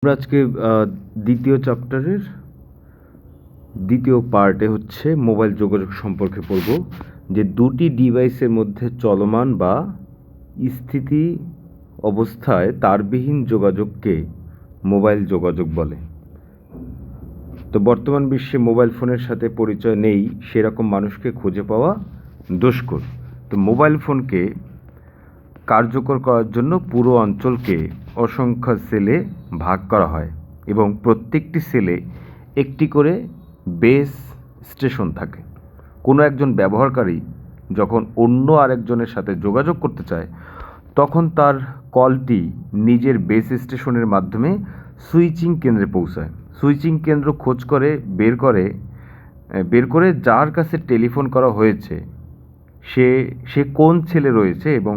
আমরা আজকে দ্বিতীয় চ্যাপ্টারের দ্বিতীয় পার্টে হচ্ছে মোবাইল যোগাযোগ সম্পর্কে পড়ব, যে দুটি ডিভাইসের মধ্যে চলমান বা স্থিতি অবস্থায় তারবিহীন যোগাযোগকে মোবাইল যোগাযোগ বলে। তো বর্তমান বিশ্বে মোবাইল ফোনের সাথে পরিচয় নেই সেরকম মানুষকে খুঁজে পাওয়া দুষ্কর। তো মোবাইল ফোনকে কার্যকর করার জন্য পুরো অঞ্চলকে অসংখ্য সেলে ভাগ করা হয় এবং প্রত্যেকটি সেলে একটি করে বেস স্টেশন থাকে। কোনো একজন ব্যবহারকারী যখন অন্য আরেকজনের সাথে যোগাযোগ করতে চায় তখন তার কলটি নিজের বেস স্টেশনের মাধ্যমে সুইচিং কেন্দ্রে পৌঁছায়। সুইচিং কেন্দ্র খোঁজ করে বের করে যার কাছে টেলিফোন করা হয়েছে সে কোন ছেলে রয়েছে এবং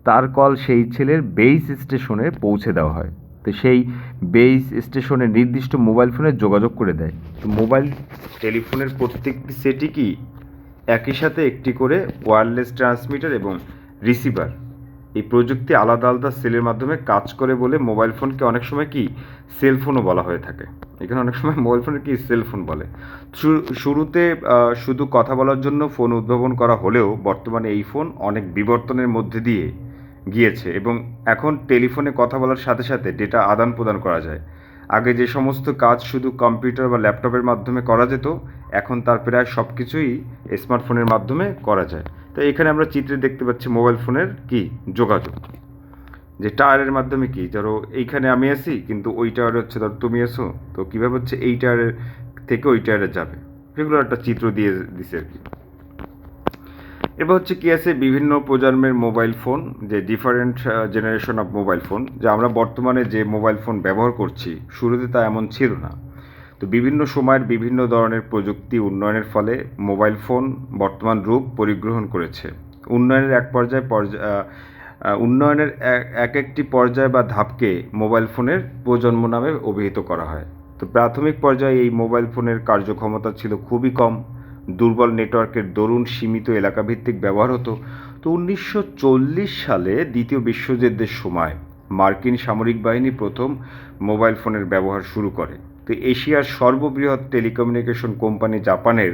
তার কল সেই ছেলের বেস স্টেশনে পৌঁছে দেওয়া হয়। তো সেই বেস স্টেশনে নির্দিষ্ট মোবাইল ফোনে যোগাযোগ করে দেয়। তো মোবাইল টেলিফোনের প্রত্যেকটি সেটই কি একই সাথে একটি করে ওয়্যারলেস ট্রান্সমিটার এবং রিসিভার, এই প্রযুক্তি আলাদা আলাদা সেলের মাধ্যমে কাজ করে বলে মোবাইল ফোনকে অনেক সময় কি সেলফোনও বলা হয়ে থাকে। এখানে অনেক সময় মোবাইল ফোনকে কি সেলফোন বলে। শুরুতে শুধু কথা বলার জন্য ফোন উদ্ভাবন করা হলেও বর্তমানে এই ফোন অনেক বিবর্তনের মধ্যে দিয়ে গিয়েছে এবং এখন টেলিফোনে কথা বলার সাথে সাথে ডেটা আদান প্রদান করা যায়। আগে যে সমস্ত কাজ শুধু কম্পিউটার বা ল্যাপটপের মাধ্যমে করা যেত, এখন তার প্রায় সব কিছুই স্মার্টফোনের মাধ্যমে করা যায়। তো এখানে আমরা চিত্রে দেখতে পাচ্ছি মোবাইল ফোনের কি যোগাযোগ, যে টাওয়ারের মাধ্যমে কি, ধরো এইখানে আমি আছি কিন্তু ওই টাওয়ারে হচ্ছে ধরো তুমি এসো, তো কীভাবে হচ্ছে এই টাওয়ারের থেকে ওই টাওয়ারে যাবে, সেগুলো একটা চিত্র দিয়ে দিছে আর কি। এবার হচ্ছে কি আছে বিভিন্ন প্রজন্মের মোবাইল ফোন, যে different generation of mobile phone, যে আমরা বর্তমানে যে মোবাইল ফোন ব্যবহার করছি শুরুতে তা এমন ছিল না। তো বিভিন্ন সময়ের বিভিন্ন ধরনের প্রযুক্তি উন্নয়নের ফলে মোবাইল ফোন বর্তমান রূপ পরিগ্রহণ করেছে। উন্নয়নের এক একটি পর্যায় বা ধাপকে মোবাইল ফোনের প্রজন্ম নামে অভিহিত করা হয়। তো প্রাথমিক পর্যায়ে এই মোবাইল ফোনের কার্যক্ষমতা ছিল খুবই কম, দুর্বল নেটওয়ার্কের দরুন সীমিত এলাকাভিত্তিক ব্যবহার হতো। তো 1940 সালে দ্বিতীয় বিশ্বযুদ্ধের সময় মার্কিন সামরিক বাহিনী প্রথম মোবাইল ফোনের ব্যবহার শুরু করে। তো এশিয়ার সর্ববৃহৎ টেলিকমিউনিকেশন কোম্পানি জাপানের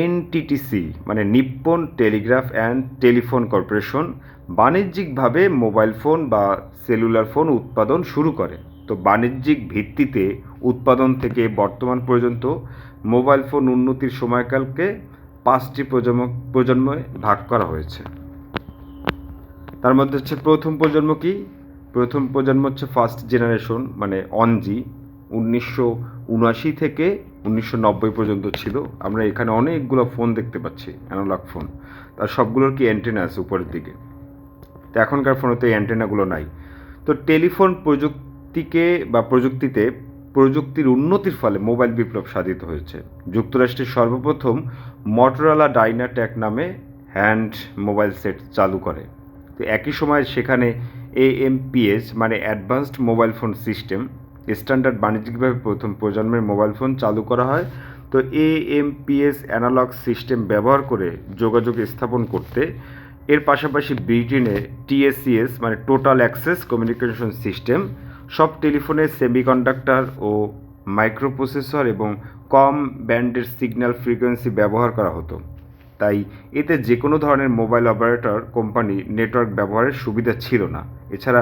এনটিটিসি মানে Nippon Telegraph and telephone corporation বাণিজ্যিকভাবে মোবাইল ফোন বা সেলুলার ফোন উৎপাদন শুরু করে। তো বাণিজ্যিক ভিত্তিতে উৎপাদন থেকে বর্তমান পর্যন্ত মোবাইল ফোন উন্নতির সময়কালকে 5টি প্রজন্মে ভাগ করা হয়েছে। তার মধ্যে হচ্ছে প্রথম প্রজন্ম কি, প্রথম প্রজন্ম হচ্ছে ফার্স্ট জেনারেশন মানে 1G, 1979 থেকে 1990 পর্যন্ত ছিল। আমরা এখানে অনেকগুলো ফোন দেখতে পাচ্ছি, অ্যানালগ ফোন, তার সবগুলোর কি অ্যান্টেনা আছে উপরের দিকে। তো এখনকার ফোনে তো এই অ্যান্টেনাগুলো নাই। তো টেলিফোন প্রযুক্তিতে প্রযুক্তির উন্নতির ফলে মোবাইল বিপ্লব সাধিত হয়েছে। যুক্তরাষ্ট্রের সর্বপ্রথম মটোরোলা ডাইনাটেক নামে হ্যান্ড মোবাইল সেট চালু করে। তো একই সময় সেখানে AMPS মানে advanced mobile phone system standard বাণিজ্যিকভাবে প্রথম প্রজন্মের মোবাইল ফোন চালু করা হয়। তো AMPS অ্যানালগ সিস্টেম ব্যবহার করে যোগাযোগ স্থাপন করতে এর পাশাপাশি ব্রিটেনে TSCS মানে টোটাল অ্যাক্সেস কমিউনিকেশন সিস্টেম সব টেলিফোনে সেমিকন্ডাক্টর ও মাইক্রোপ্রসেসর এবং কম ব্যান্ডের সিগন্যাল ফ্রিকোয়েন্সি ব্যবহার করা হতো। তাই এতে যে কোনো ধরনের মোবাইল অপারেটর কোম্পানি নেটওয়ার্ক ব্যবহারের সুবিধা ছিল না। এছাড়া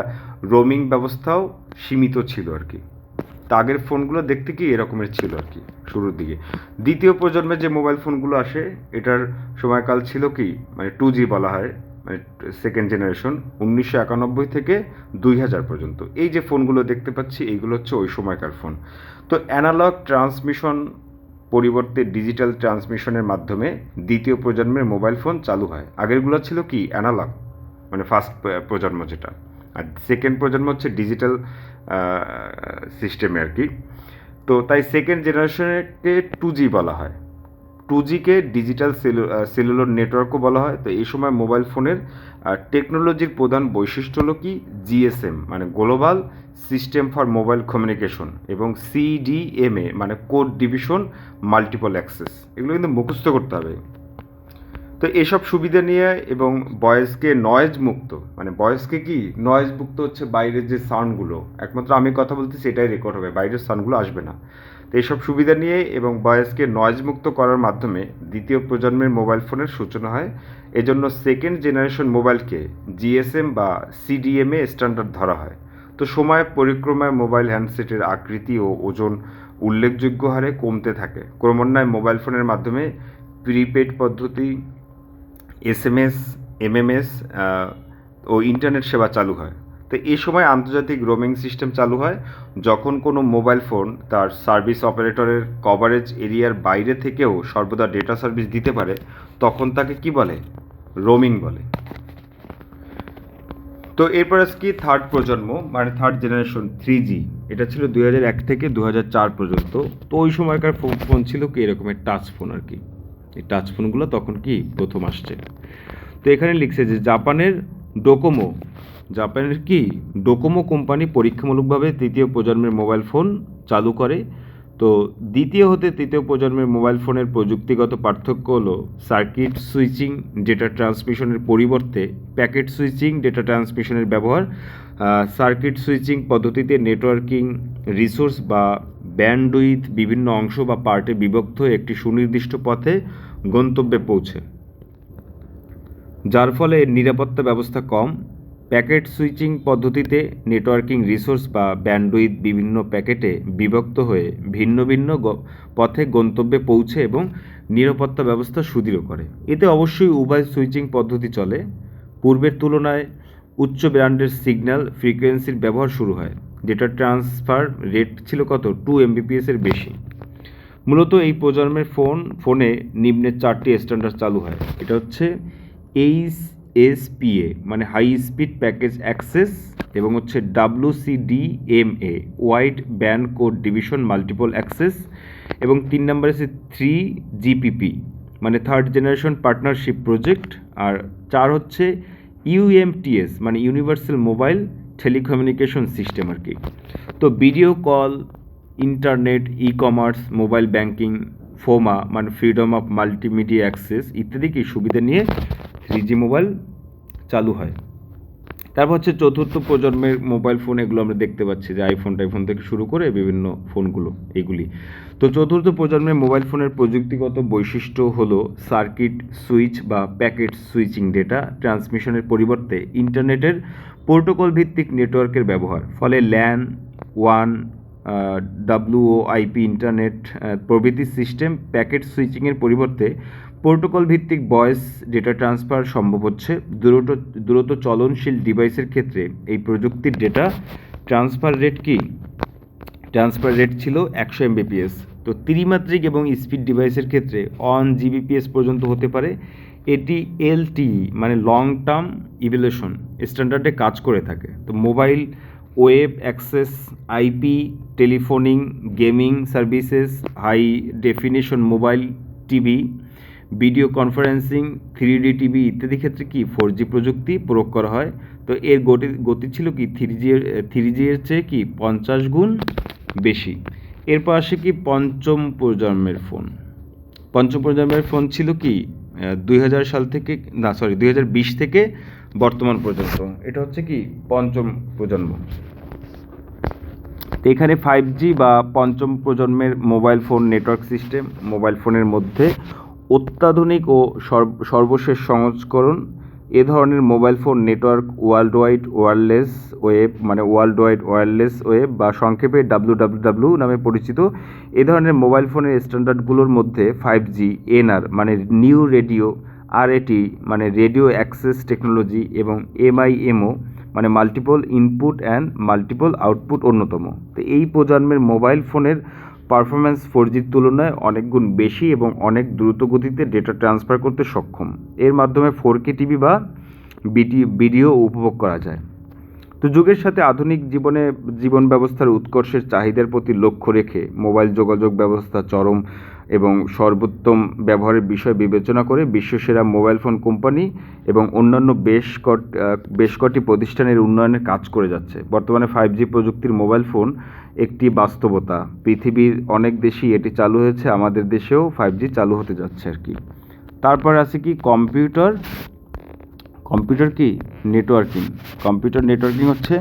রোমিং ব্যবস্থাও সীমিত ছিল আর কি। তা আগের ফোনগুলো দেখতে কি এরকমের ছিল আর কি শুরুর দিকে। দ্বিতীয় প্রজন্মের যে মোবাইল ফোনগুলো আসে এটার সময়কাল ছিল কি মানে 2G বলা হয়, মানে সেকেন্ড জেনারেশন, 1991 থেকে 2000 পর্যন্ত। এই যে ফোনগুলো দেখতে পাচ্ছি এইগুলো হচ্ছে ওই সময়কার ফোন। তো অ্যানালগ ট্রান্সমিশন পরিবর্তে ডিজিটাল ট্রান্সমিশনের মাধ্যমে দ্বিতীয় প্রজন্মের মোবাইল ফোন চালু হয়। আগেরগুলো ছিল কি অ্যানালগ মানে ফার্স্ট প্রজন্ম যেটা, আর সেকেন্ড প্রজন্ম হচ্ছে ডিজিটাল সিস্টেমে আর কি। তো তাই সেকেন্ড জেনারেশনকে 2G বলা হয়। 2Gকে ডিজিটাল সেলুলার নেটওয়ার্কও বলা হয়। তো এই সময় মোবাইল ফোনের টেকনোলজির প্রধান বৈশিষ্ট্য হলো কি GSM মানে global system for mobile communication এবং CDMA মানে কোড ডিভিশন মাল্টিপল অ্যাক্সেস। এগুলো কিন্তু মুখস্থ করতে হবে। তো এসব সুবিধা নিয়ে এবং ভয়েসকে নয়েজ মুক্ত, মানে ভয়েসকে কি নয়েজ মুক্ত হচ্ছে বাইরের যে সাউন্ডগুলো, একমাত্র আমি কথা বলতে সেটাই রেকর্ড হবে, বাইরের সাউন্ডগুলো আসবে না। তো এইসব সুবিধা নিয়ে এবং ভয়েসকে নয়েজ মুক্ত করার মাধ্যমে দ্বিতীয় প্রজন্মের মোবাইল ফোনের সূচনা হয়। এজন্য সেকেন্ড জেনারেশন মোবাইলকে জিএসএম বা সিডিএমএ স্ট্যান্ডার্ড ধরা হয়। তো সময় পরিক্রমায় মোবাইল হ্যান্ডসেটের আকৃতি ও ওজন উল্লেখযোগ্য হারে কমতে থাকে। ক্রমান্বয়ে মোবাইল ফোনের মাধ্যমে প্রিপেড পদ্ধতি, এসএমএস, এমএমএস ও ইন্টারনেট সেবা চালু হয়। তো এই সময় আন্তর্জাতিক রোমিং সিস্টেম চালু হয়। যখন কোনো মোবাইল ফোন তার সার্ভিস অপারেটরের কভারেজ এরিয়ার বাইরে থেকেও সর্বদা ডেটা সার্ভিস দিতে পারে, তখন তাকে কি বলে? রোমিং বলে। তো এরপর কি থার্ড প্রজন্ম, মানে থার্ড জেনারেশন 3G, এটা ছিল 2001 থেকে 2004 পর্যন্ত। তো ওই সময়কার ফোন ছিল কি এরকমের টাচ ফোন আর কি। এই টাচ ফোনগুলো তখন কি প্রথম আসছে। তো এখানে লিখছে যে জাপানের কি ডোকোমো কোম্পানি পরীক্ষামূলকভাবে তৃতীয় প্রজন্মের মোবাইল ফোন চালু করে। তো দ্বিতীয় হতে তৃতীয় প্রজন্মের মোবাইল ফোনের প্রযুক্তিগত পার্থক্য হলো সার্কিট সুইচিং ডেটা ট্রান্সমিশনের পরিবর্তে প্যাকেট সুইচিং ডেটা ট্রান্সমিশনের ব্যবহার। সার্কিট সুইচিং পদ্ধতিতে নেটওয়ার্কিং রিসোর্স বা ব্যান্ডউইথ বিভিন্ন অংশ বা পার্টে বিভক্ত হয়ে একটি সুনির্দিষ্ট পথে গন্তব্যে পৌঁছে, যার ফলে নিরাপত্তা ব্যবস্থা কম। প্যাকেট সুইচিং পদ্ধতিতে নেটওয়ার্কিং রিসোর্স বা ব্যান্ডউইথ বিভিন্ন প্যাকেটে বিভক্ত হয়ে ভিন্ন ভিন্ন পথে গন্তব্যে পৌঁছে এবং নিরাপত্তা ব্যবস্থা সুদৃঢ় করে। এতে অবশ্যই উভয় সুইচিং পদ্ধতি চলে। পূর্বের তুলনায় উচ্চ ব্যান্ডের সিগন্যাল ফ্রিকোয়েন্সির ব্যবহার শুরু হয়, যেটা ট্রান্সফার রেট ছিল কত 2 Mbps এর বেশি। মূলত এই প্রজন্মের ফোনে নিম্নের 4টি স্ট্যান্ডার্ড চালু হয়। এটা হচ্ছে HSPA মানে হাই স্পিড প্যাকেজ অ্যাক্সেস, এবং হচ্ছে WCDMA wide band code division multiple access, এবং 3 নম্বরে আছে 3GPP মানে থার্ড জেনারেশন পার্টনারশিপ প্রজেক্ট, আর 4 হচ্ছে UMTS মানে ইউনিভার্সাল মোবাইল টেলিকমিউনিকেশন সিস্টেম আর কি। তো video call, internet, e commerce, mobile banking, FOMA মানে ফ্রিডম অফ মাল্টিমিডিয়া অ্যাক্সেস ইত্যাদি কি সুবিধা নিয়ে 3G মোবাইল চালু হয়। তারপর হচ্ছে চতুর্থ প্রজন্মের মোবাইল ফোন, এগুলো আমরা দেখতে পাচ্ছি যে আইফোন থেকে শুরু করে বিভিন্ন ফোনগুলো এগুলি। তো চতুর্থ প্রজন্মের মোবাইল ফোনের প্রযুক্তিগত বৈশিষ্ট্য হলো সার্কিট সুইচ বা প্যাকেট সুইচিং ডেটা ট্রান্সমিশনের পরিবর্তে ইন্টারনেটের প্রোটোকল ভিত্তিক নেটওয়ার্কের ব্যবহার। ফলে ল্যান, ওয়ান, WOIP ইন্টারনেট প্রভৃতি সিস্টেম প্যাকেট সুইচিংয়ের পরিবর্তে প্রোটোকল ভিত্তিক ভয়েস ডেটা ট্রান্সফার সম্ভব হচ্ছে। দ্রুত চলনশীল ডিভাইসের ক্ষেত্রে এই প্রযুক্তির ডেটা ট্রান্সফার রেট ছিল 100 Mbps। তো ত্রিমাত্রিক এবং স্পিড ডিভাইসের ক্ষেত্রে 1 Gbps পর্যন্ত হতে পারে। এটি LTE মানে লং টার্ম ইভ্যালুয়েশন স্ট্যান্ডার্ডে কাজ করে থাকে। তো mobile web access, IP telephoning, gaming services, high definition mobile TV, video conferencing, 3D TV ইত্যাদি ক্ষেত্রে কি 4G প্রযুক্তি প্রয়োগ করা হয়। তো এর গতি ছিল কি 3G এর চেয়ে কি 50 গুণ বেশি। এরপর আসে কি পঞ্চম প্রজন্মের ফোন ছিল কি 2020 থেকে বর্তমান পর্যন্ত। এটা হচ্ছে কি পঞ্চম প্রজন্ম। তো এখানে 5G বা পঞ্চম প্রজন্মের mobile phone network system mobile ফোনের মধ্যে অত্যাধুনিক ও সর্বশেষ সংস্করণ। এ ধরনের mobile phone network world wide wireless web বা সংক্ষেপে WWW নামে পরিচিত। এ ধরনের মোবাইল ফোনের স্ট্যান্ডার্ডগুলোর মধ্যে 5G NR মানে নিউ রেডিও, RAT মানে রেডিও অ্যাক্সেস টেকনোলজি, এবং MIMO মানে multiple input and multiple output অন্যতম। তো এই প্রজন্মের মোবাইল ফোনের পারফরম্যান্স 4Gর তুলনায় অনেক গুণ বেশি এবং অনেক দ্রুত গতিতে ডেটা ট্রান্সফার করতে সক্ষম। এর মাধ্যমে 4K টিভি বা ভিডিও উপভোগ করা যায়। তো যুগের সাথে আধুনিক জীবন ব্যবস্থার উৎকর্ষের চাহিদার প্রতি লক্ষ্য রেখে মোবাইল যোগাযোগ ব্যবস্থা চরম এবং সর্বোত্তম ব্যবহারের বিষয় বিবেচনা করে বিশ্বসেরা মোবাইল ফোন কোম্পানি এবং অন্যান্য বেশ কটি প্রতিষ্ঠানের উন্নয়নের কাজ করে যাচ্ছে। বর্তমানে 5G প্রযুক্তির মোবাইল ফোন একটি বাস্তবতা। পৃথিবীর অনেক দেশেই এটি চালু হয়েছে, আমাদের দেশেও 5G চালু হতে যাচ্ছে আর কি। তারপর আছে কি কম্পিউটার কি নেটওয়ার্কিং। কম্পিউটার নেটওয়ার্কিং হচ্ছে,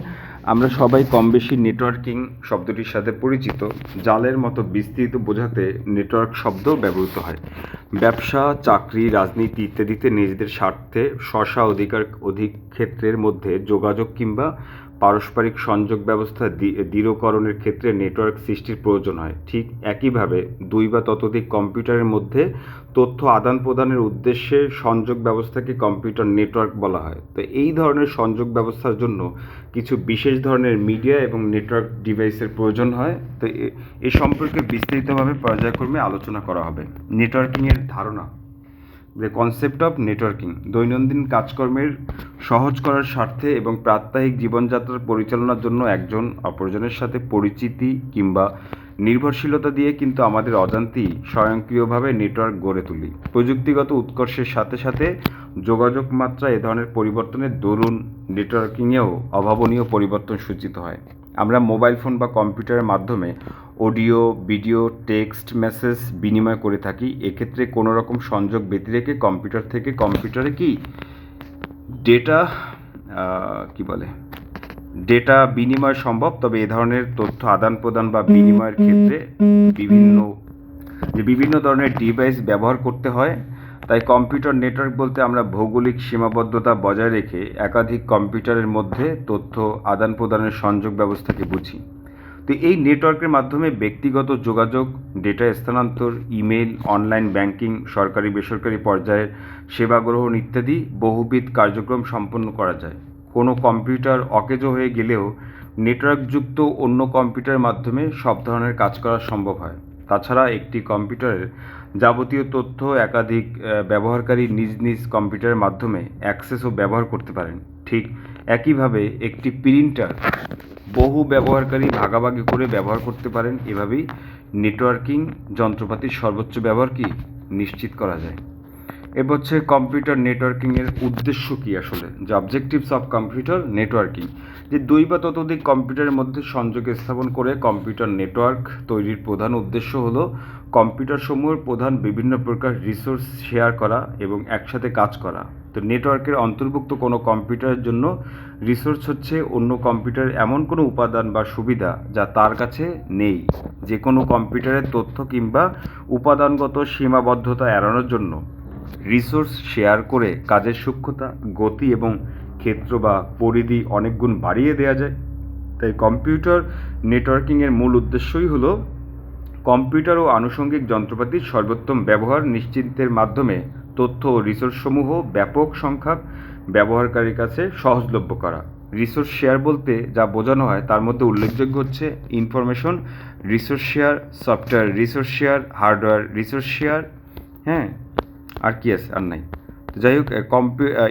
আমরা সবাই কম বেশি নেটওয়ার্কিং শব্দটির সাথে পরিচিত। জালের মতো বিস্তৃত বোঝাতে নেটওয়ার্ক শব্দ ব্যবহৃত হয়। ব্যবসা, চাকরি, রাজনীতি ইত্যাদিতে নিজেদের স্বার্থে অধিক ক্ষেত্রের মধ্যে যোগাযোগ কিংবা পারস্পরিক সংযোগ ব্যবস্থা দৃঢ়করণের ক্ষেত্রে নেটওয়ার্ক সৃষ্টির প্রয়োজন হয়। ঠিক একইভাবে দুই বা ততোধিক কম্পিউটারের মধ্যে তথ্য আদান প্রদানের উদ্দেশ্যে সংযোগ ব্যবস্থাকে কম্পিউটার নেটওয়ার্ক বলা হয়। তো এই ধরনের সংযোগ ব্যবস্থার জন্য কিছু বিশেষ ধরনের মিডিয়া এবং নেটওয়ার্ক ডিভাইসের প্রয়োজন হয়। তো এ সম্পর্কে বিস্তারিতভাবে পর্যায়ক্রমে আলোচনা করা হবে। নেটওয়ার্কিংয়ের ধারণা, দ্য কনসেপ্ট অফ নেটওয়ার্কিং। দৈনন্দিন কাজকর্মের সহজ করার স্বার্থে এবং প্রাত্যহিক জীবনযাত্রার পরিচালনার জন্য একজন অপরজনের সাথে পরিচিতি কিংবা নির্ভরশীলতা দিয়ে কিন্তু আমাদের অজান্তেই স্বয়ংক্রিয়ভাবে নেটওয়ার্ক গড়ে তুলি। প্রযুক্তিগত উৎকর্ষের সাথে সাথে যোগাযোগ মাত্রা এ ধরনের পরিবর্তনের দরুন নেটওয়ার্কিংয়েও অভাবনীয় পরিবর্তন সূচিত হয়। আমরা মোবাইল ফোন বা কম্পিউটারের মাধ্যমে অডিও, ভিডিও, টেক্সট মেসেজ বিনিময় করে থাকি। এক্ষেত্রে কোনো রকম সংযোগ ব্যতিরেকে কম্পিউটার থেকে কম্পিউটারে ডেটা ডেটা বিনিময় সম্ভব। তবে এ ধরনের তথ্য আদান প্রদান বা বিনিময়ের ক্ষেত্রে বিভিন্ন ধরনের ডিভাইস ব্যবহার করতে হয়। তাই কম্পিউটার নেটওয়ার্ক বলতে আমরা ভৌগোলিক সীমাবদ্ধতা বজায় রেখে একাধিক কম্পিউটারের মধ্যে তথ্য আদান প্রদানের সংযোগ ব্যবস্থাকে বুঝি। তো এই নেটওয়ার্কের মাধ্যমে ব্যক্তিগত যোগাযোগ, ডেটা স্থানান্তর, ইমেল, অনলাইন ব্যাংকিং, সরকারি বেসরকারি পর্যায়ের সেবা গ্রহণ ইত্যাদি বহুবিধ কার্যক্রম সম্পন্ন করা যায়। কোনো কম্পিউটার অকেজো হয়ে গেলেও নেটওয়ার্কযুক্ত অন্য কম্পিউটারের মাধ্যমে সব ধরনের কাজ করা সম্ভব হয়। তাছাড়া একটি কম্পিউটারের যাবতীয় তথ্য একাধিক ব্যবহারকারী নিজ নিজ কম্পিউটারের মাধ্যমে অ্যাক্সেস ও ব্যবহার করতে পারেন। ঠিক একইভাবে একটি প্রিন্টার বহু ব্যবহারকারী ভাগাভাগি করে ব্যবহার করতে পারেন। এভাবেই নেটওয়ার্কিং যন্ত্রপাতির সর্বোচ্চ ব্যবহার নিশ্চিত করা যায়। এবার হচ্ছে কম্পিউটার নেটওয়ার্কিংয়ের উদ্দেশ্য কী আসলে, যে অবজেক্টিভস অফ কম্পিউটার নেটওয়ার্কিং, যে দুই বা ততোধিক কম্পিউটারের মধ্যে সংযোগ স্থাপন করে কম্পিউটার নেটওয়ার্ক তৈরির প্রধান উদ্দেশ্য হলো কম্পিউটারসমূহের প্রধান বিভিন্ন প্রকার রিসোর্স শেয়ার করা এবং একসাথে কাজ করা। তো নেটওয়ার্কের অন্তর্ভুক্ত কোনো কম্পিউটারের জন্য রিসোর্স হচ্ছে অন্য কম্পিউটারের এমন কোনো উপাদান বা সুবিধা যা তার কাছে নেই। যে কোনো কম্পিউটারের তথ্য কিংবা উপাদানগত সীমাবদ্ধতা এড়ানোর জন্য রিসোর্স শেয়ার করে কাজের সূক্ষ্মতা, গতি এবং ক্ষেত্র বা পরিধি অনেক গুণ বাড়িয়ে দেওয়া যায়। তাই কম্পিউটার নেটওয়ার্কিংয়ের মূল উদ্দেশ্যই হলো কম্পিউটার ও আনুষঙ্গিক যন্ত্রপাতির সর্বোত্তম ব্যবহার নিশ্চিতের মাধ্যমে তথ্য ও রিসোর্সসমূহ ব্যাপক সংখ্যক ব্যবহারকারীর কাছে সহজলভ্য করা। রিসোর্স শেয়ার বলতে যা বোঝানো হয় তার মধ্যে উল্লেখযোগ্য হচ্ছে information resource share, software resource share, hardware resource share, হ্যাঁ, আর কি আছে, আর নাই। তো যাই হোক,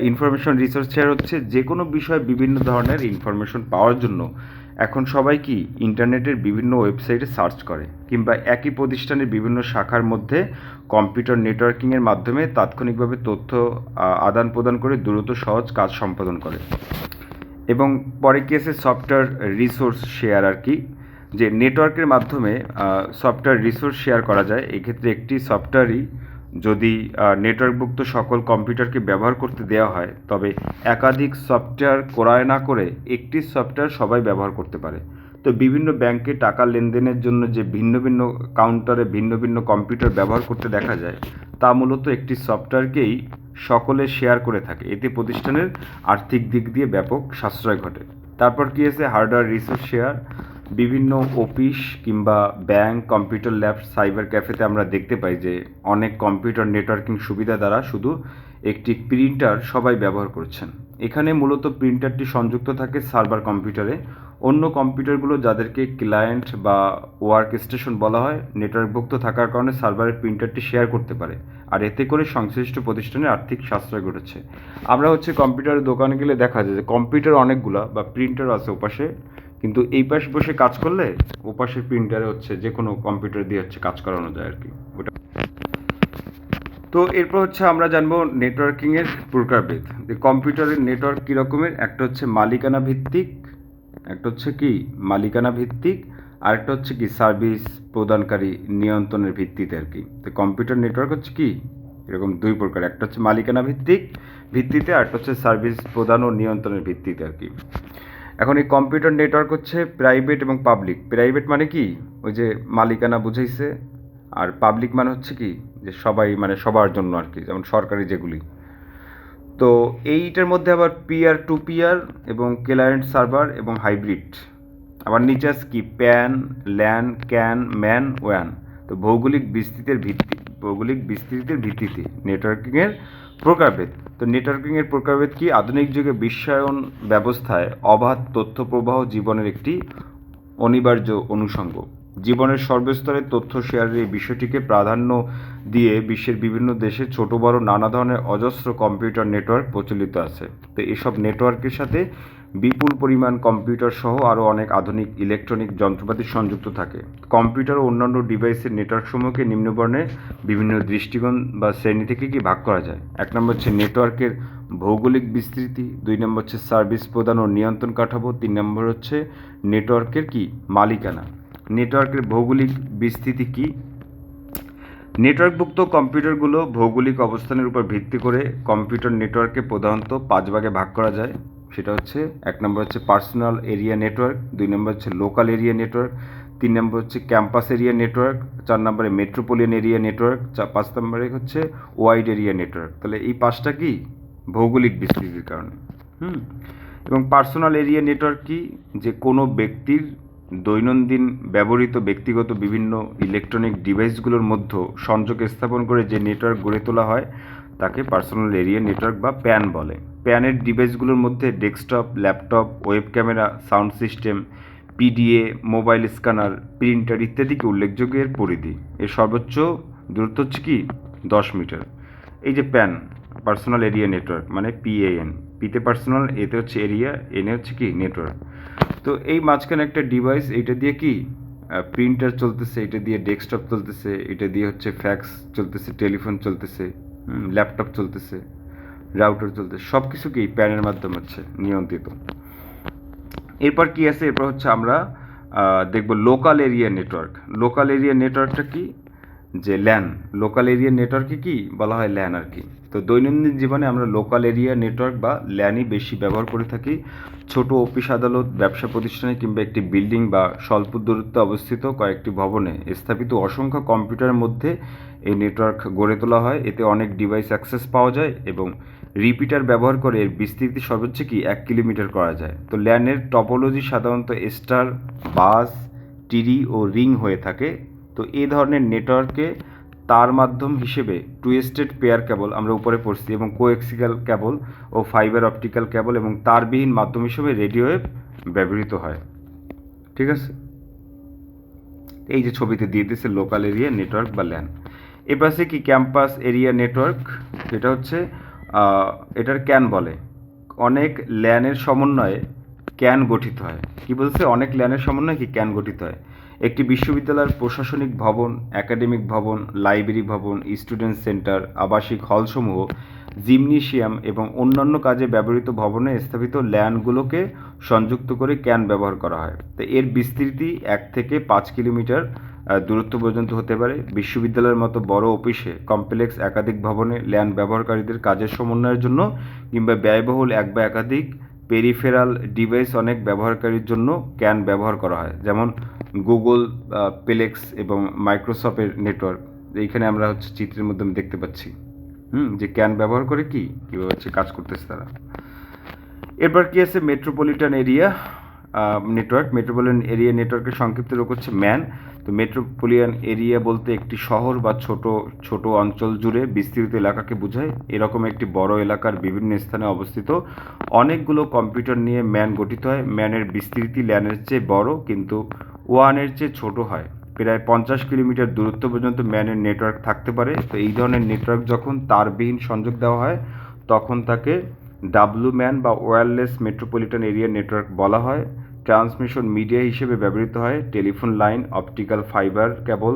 ইনফরমেশন রিসোর্স শেয়ার হচ্ছে যে কোনো বিষয়ে বিভিন্ন ধরনের ইনফরমেশন পাওয়ার জন্য এখন সবাই ইন্টারনেটের বিভিন্ন ওয়েবসাইটে সার্চ করে কিংবা একই প্রতিষ্ঠানের বিভিন্ন শাখার মধ্যে কম্পিউটার নেটওয়ার্কিংয়ের মাধ্যমে তাৎক্ষণিকভাবে তথ্য আদান প্রদান করে দ্রুত সহজ কাজ সম্পাদন করে। এবং পরে কি আছে সফটওয়্যার রিসোর্স শেয়ার, যে নেটওয়ার্কের মাধ্যমে সফটওয়্যার রিসোর্স শেয়ার করা যায়। এক্ষেত্রে একটি সফটওয়্যারই যদি নেটওয়ার্কভুক্ত সকল কম্পিউটারকে ব্যবহার করতে দেওয়া হয় তবে একাধিক সফটওয়্যার ক্রয় না করে একটি সফটওয়্যার সবাই ব্যবহার করতে পারে। তো বিভিন্ন ব্যাংকে টাকা লেনদেনের জন্য যে ভিন্ন ভিন্ন কাউন্টারে ভিন্ন ভিন্ন কম্পিউটার ব্যবহার করতে দেখা যায় তা মূলত একটি সফটওয়্যারকেই সকলে শেয়ার করে থাকে। এতে প্রতিষ্ঠানের আর্থিক দিক দিয়ে ব্যাপক সাশ্রয় ঘটে। তারপর কি আছে হার্ডওয়্যার রিসোর্স শেয়ার। বিভিন্ন অফিস কিংবা ব্যাংক, কম্পিউটার ল্যাব, সাইবার ক্যাফেতে আমরা দেখতে পাই যে অনেক কম্পিউটার নেটওয়ার্কিং সুবিধা দ্বারা শুধু একটি প্রিন্টার সবাই ব্যবহার করছেন। এখানে মূলত প্রিন্টারটি সংযুক্ত থাকে সার্ভার কম্পিউটারে। অন্য কম্পিউটারগুলো যাদেরকে ক্লায়েন্ট বা ওয়ার্ক স্টেশন বলা হয় নেটওয়ার্কভুক্ত থাকার কারণে সার্ভারের প্রিন্টারটি শেয়ার করতে পারে, আর এতে করে সংশ্লিষ্ট প্রতিষ্ঠানের আর্থিক সাশ্রয় ঘটেছে। আমরা কম্পিউটারের দোকানে গেলে দেখা যায় যে কম্পিউটার অনেকগুলা বা প্রিন্টার আছে ওপাশে, কিন্তু এই পাশে বসে কাজ করলে ওপাশের প্রিন্টারে যে কোনো কম্পিউটার দিয়ে কাজ করানো যায় ওটা। তো এরপর আমরা জানবো নেটওয়ার্কিংয়ের প্রকারভেদ। কম্পিউটারের নেটওয়ার্ক কী রকমের, একটা মালিকানা ভিত্তিক, একটা মালিকানা ভিত্তিক, আর একটা সার্ভিস প্রদানকারী নিয়ন্ত্রণের ভিত্তিতে তো কম্পিউটার নেটওয়ার্ক এরকম দুই প্রকার, একটা হচ্ছে মালিকানা ভিত্তিতে, আর একটা হচ্ছে সার্ভিস প্রদান ও নিয়ন্ত্রণের ভিত্তিতে আর কি। এখন এই কম্পিউটার নেটওয়ার্ক হচ্ছে প্রাইভেট এবং পাবলিক। প্রাইভেট মানে কি, ওই যে মালিকানা বুঝাইছে, আর পাবলিক মানে হচ্ছে কি, যে সবাই মানে সবার জন্য আর কি, যেমন সরকারি যেগুলি। তো এইটার মধ্যে আবার পিয়ার টু পিয়ার এবং ক্লায়েন্ট সার্ভার এবং হাইব্রিড। আবার নিচে আছে কি, pan, LAN, can, man, one. তো ভৌগোলিক বিস্তৃতির ভিত্তিতে নেটওয়ার্কিংয়ের প্রকারভেদ। তো নেটওয়ার্কিংয়ের প্রকারভেদ কি, আধুনিক যুগে বিশ্বায়ন ব্যবস্থায় অবাধ তথ্য প্রবাহ জীবনের একটি অনিবার্য অনুষঙ্গ। জীবনের সর্বস্তরে তথ্য শেয়ারের এই বিষয়টিকে প্রাধান্য দিয়ে বিশ্বের বিভিন্ন দেশে ছোট বড় নানা ধরনের অজস্র কম্পিউটার নেটওয়ার্ক প্রচলিত আছে। তো এসব নেটওয়ার্কের সাথে বিপুল পরিমাণ কম্পিউটার সহ আরও অনেক আধুনিক ইলেকট্রনিক যন্ত্রপাতি সংযুক্ত থাকে। কম্পিউটার ও অন্যান্য ডিভাইসের নেটওয়ার্কসমূহকে নিম্নবর্ণে বিভিন্ন দৃষ্টিকোণ বা শ্রেণী থেকে কি ভাগ করা যায়। 1 নম্বর হচ্ছে নেটওয়ার্কের ভৌগোলিক বিস্তৃতি, 2 নম্বর হচ্ছে সার্ভিস প্রদান ও নিয়ন্ত্রণ কাঠামো, 3 নম্বর হচ্ছে নেটওয়ার্কের কি মালিকানা। নেটওয়ার্কের ভৌগোলিক বিস্তৃতি কি, নেটওয়ার্কভুক্ত কম্পিউটারগুলো ভৌগোলিক অবস্থানের উপর ভিত্তি করে কম্পিউটার নেটওয়ার্ককে প্রধানত 5 ভাগে ভাগ করা যায়। সেটা হচ্ছে 1 নম্বর হচ্ছে পার্সোনাল এরিয়া নেটওয়ার্ক, 2 নম্বর হচ্ছে লোকাল এরিয়া নেটওয়ার্ক, 3 নম্বর হচ্ছে ক্যাম্পাস এরিয়া নেটওয়ার্ক, 4 নম্বরে মেট্রোপলিটন এরিয়া নেটওয়ার্ক, 5 নম্বরে হচ্ছে ওয়াইড এরিয়া নেটওয়ার্ক। তাহলে এই 5টা কি ভৌগোলিক বিস্তৃতির কারণে। এবং পার্সোনাল এরিয়া নেটওয়ার্ক কি, যে কোনো ব্যক্তির দৈনন্দিন ব্যবহৃত ব্যক্তিগত বিভিন্ন ইলেকট্রনিক ডিভাইসগুলোর মধ্যে সংযোগ স্থাপন করে যে নেটওয়ার্ক গড়ে তোলা হয় তাকে পার্সোনাল এরিয়া নেটওয়ার্ক বা প্যান বলে। প্যানের ডিভাইসগুলোর মধ্যে desktop, laptop, web camera, sound system, PDA, mobile scanner, printer ইত্যাদিকে উল্লেখযোগ্য এর পরিধি। এর সর্বোচ্চ দূরত্ব হচ্ছে কি 10 মিটার। এই যে প্যান, পার্সোনাল এরিয়া নেটওয়ার্ক মানে পিএএন, পিতে পার্সোনাল, এতে হচ্ছে এরিয়া, এনে হচ্ছে কি নেটওয়ার্ক। তো এই মাঝখানে একটা ডিভাইস, এইটা দিয়ে কি প্রিন্টার চলতেছে, এটা দিয়ে ডেস্কটপ চলতেছে, এটা দিয়ে হচ্ছে ফ্যাক্স চলতেছে, টেলিফোন চলতেছে, ল্যাপটপ চলতেছে, রাউটার চলতেছে, সব কিছু কি প্যানের মাধ্যমে হচ্ছে নিয়ন্ত্রিত। এরপর কি আছে, এরপর হচ্ছে আমরা দেখব local area network. Local area নেটওয়ার্কটা কি, যে ল্যান। লোকাল এরিয়া নেটওয়ার্কে কি বলা হয়, ল্যান আর কি। তো দৈনন্দিন জীবনে আমরা লোকাল এরিয়া নেটওয়ার্ক বা ল্যানই বেশি ব্যবহার করে থাকি। ছোট অফিস আদালত, ব্যবসা প্রতিষ্ঠানে কিংবা একটি বিল্ডিং বা স্বল্প দূরত্বে অবস্থিত কয়েকটি ভবনে স্থাপিত অসংখ্য কম্পিউটারের মধ্যে এই নেটওয়ার্ক গড়ে তোলা হয়। এতে অনেক ডিভাইস অ্যাক্সেস পাওয়া যায় এবং রিপিটার ব্যবহার করে এর বিস্তৃতি সর্বোচ্চ কি 1 কিলোমিটার করা যায়। তো ল্যানের টপোলজি সাধারণত স্টার, বাস, টিরি ও রিং হয়ে থাকে। তো এই ধরনের নেটওয়ার্কে তার মাধ্যম হিসেবে টুইস্টেড পেয়ার কেবল আমরা উপরে পড়ছি এবং কোএক্সিয়াল কেবল ও ফাইবার অপটিক্যাল কেবল এবং তারবিহীন মাধ্যম হিসেবে রেডিও ওয়েভ ব্যবহৃত হয়। ঠিক আছে, এই যে ছবিতে দিয়ে দিয়েছে লোকাল এরিয়া নেটওয়ার্ক বা ল্যান। এপাশে কি ক্যাম্পাস এরিয়া নেটওয়ার্ক, এটা হচ্ছে এটার ক্যান বলে। অনেক ল্যানের সমন্বয়ে ক্যান গঠিত হয়। কি বলছে, অনেক ল্যানের সমন্বয়ে কি ক্যান গঠিত হয়। একটি বিশ্ববিদ্যালয়ের প্রশাসনিক ভবন, একাডেমিক ভবন, লাইব্রেরি ভবন, স্টুডেন্ট সেন্টার, আবাসিক হলসমূহ, জিমনেশিয়াম এবং অন্যান্য কাজে ব্যবহৃত ভবনে স্থাপিত ল্যানগুলোকে সংযুক্ত করে ক্যান ব্যবহার করা হয়। তো এর বিস্তৃতি 1 থেকে 5 কিলোমিটার দূরত্ব পর্যন্ত হতে পারে। বিশ্ববিদ্যালয়ের মতো বড় অফিসে কমপ্লেক্স একাধিক ভবনে ল্যান ব্যবহারকারীদের কাজের সমন্বয়ের জন্য কিংবা ব্যয়বহুল এক বা একাধিক পেরিফেরাল ডিভাইস অনেক ব্যবহারকারীর জন্য ক্যান ব্যবহার করা হয়, যেমন গুগল, প্লেক্স এবং মাইক্রোসফটের নেটওয়ার্ক। এইখানে আমরা হচ্ছে চিত্রের মাধ্যমে দেখতে পাচ্ছি যে ক্যান ব্যবহার করে কি কীভাবে হচ্ছে কাজ করতেছে তারা। এরপর কি আছে, metropolitan area network. Metropolitan area নেটওয়ার্কের সংক্ষিপ্ত রূপ হচ্ছে ম্যান। তো মেট্রোপলিটন এরিয়া বলতে একটি শহর বা ছোট অঞ্চল জুড়ে বিস্তৃত এলাকাকে বোঝায়। এরকম একটি বড় এলাকার বিভিন্ন স্থানে অবস্থিত অনেকগুলো কম্পিউটার নিয়ে ম্যান গঠিত হয়। ম্যানের বিস্তৃতি ল্যানের চেয়ে বড় কিন্তু ওয়ানের চেয়ে ছোট হয়। প্রায় 50 কিলোমিটার দূরত্ব পর্যন্ত ম্যানের নেটওয়ার্ক থাকতে পারে। তো এই ধরনের নেটওয়ার্ক যখন তারবিহীন সংযোগ দেওয়া হয় তখন তাকে ডাব্লুম্যান বা ওয়্যারলেস মেট্রোপলিটন এরিয়া নেটওয়ার্ক বলা হয়। ট্রান্সমিশন মিডিয়া হিসেবে ব্যবহৃত হয় telephone line, optical fibre cable,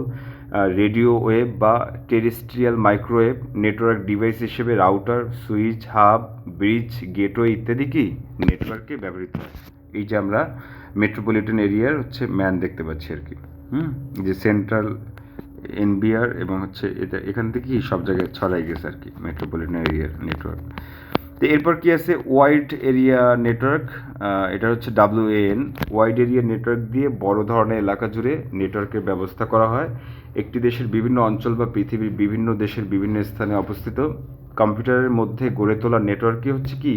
radio wave বা টেরেস্ট্রিয়াল মাইক্রোওয়েভ। নেটওয়ার্ক ডিভাইস হিসেবে router, switch, hub, bridge, gateway ইত্যাদি কি নেটওয়ার্কে ব্যবহৃত হয়। এই যে আমরা মেট্রোপলিটন এরিয়ার হচ্ছে ম্যান দেখতে পাচ্ছি আর কি, যে সেন্ট্রাল এনবিআর এবং হচ্ছে এটা এখান থেকে সব জায়গায় ছড়াই গেছে আর কি, মেট্রোপলিটন এরিয়ার নেটওয়ার্ক। তো এরপর কি আছে, ওয়াইড এরিয়া নেটওয়ার্ক। এটা হচ্ছে WAN, ওয়াইড এরিয়া নেটওয়ার্ক দিয়ে বড় ধরনের এলাকা জুড়ে নেটওয়ার্কের ব্যবস্থা করা হয়। একটি দেশের বিভিন্ন অঞ্চল বা পৃথিবীর বিভিন্ন দেশের বিভিন্ন স্থানে অবস্থিত কম্পিউটারের মধ্যে গড়ে তোলা নেটওয়ার্কই হচ্ছে কি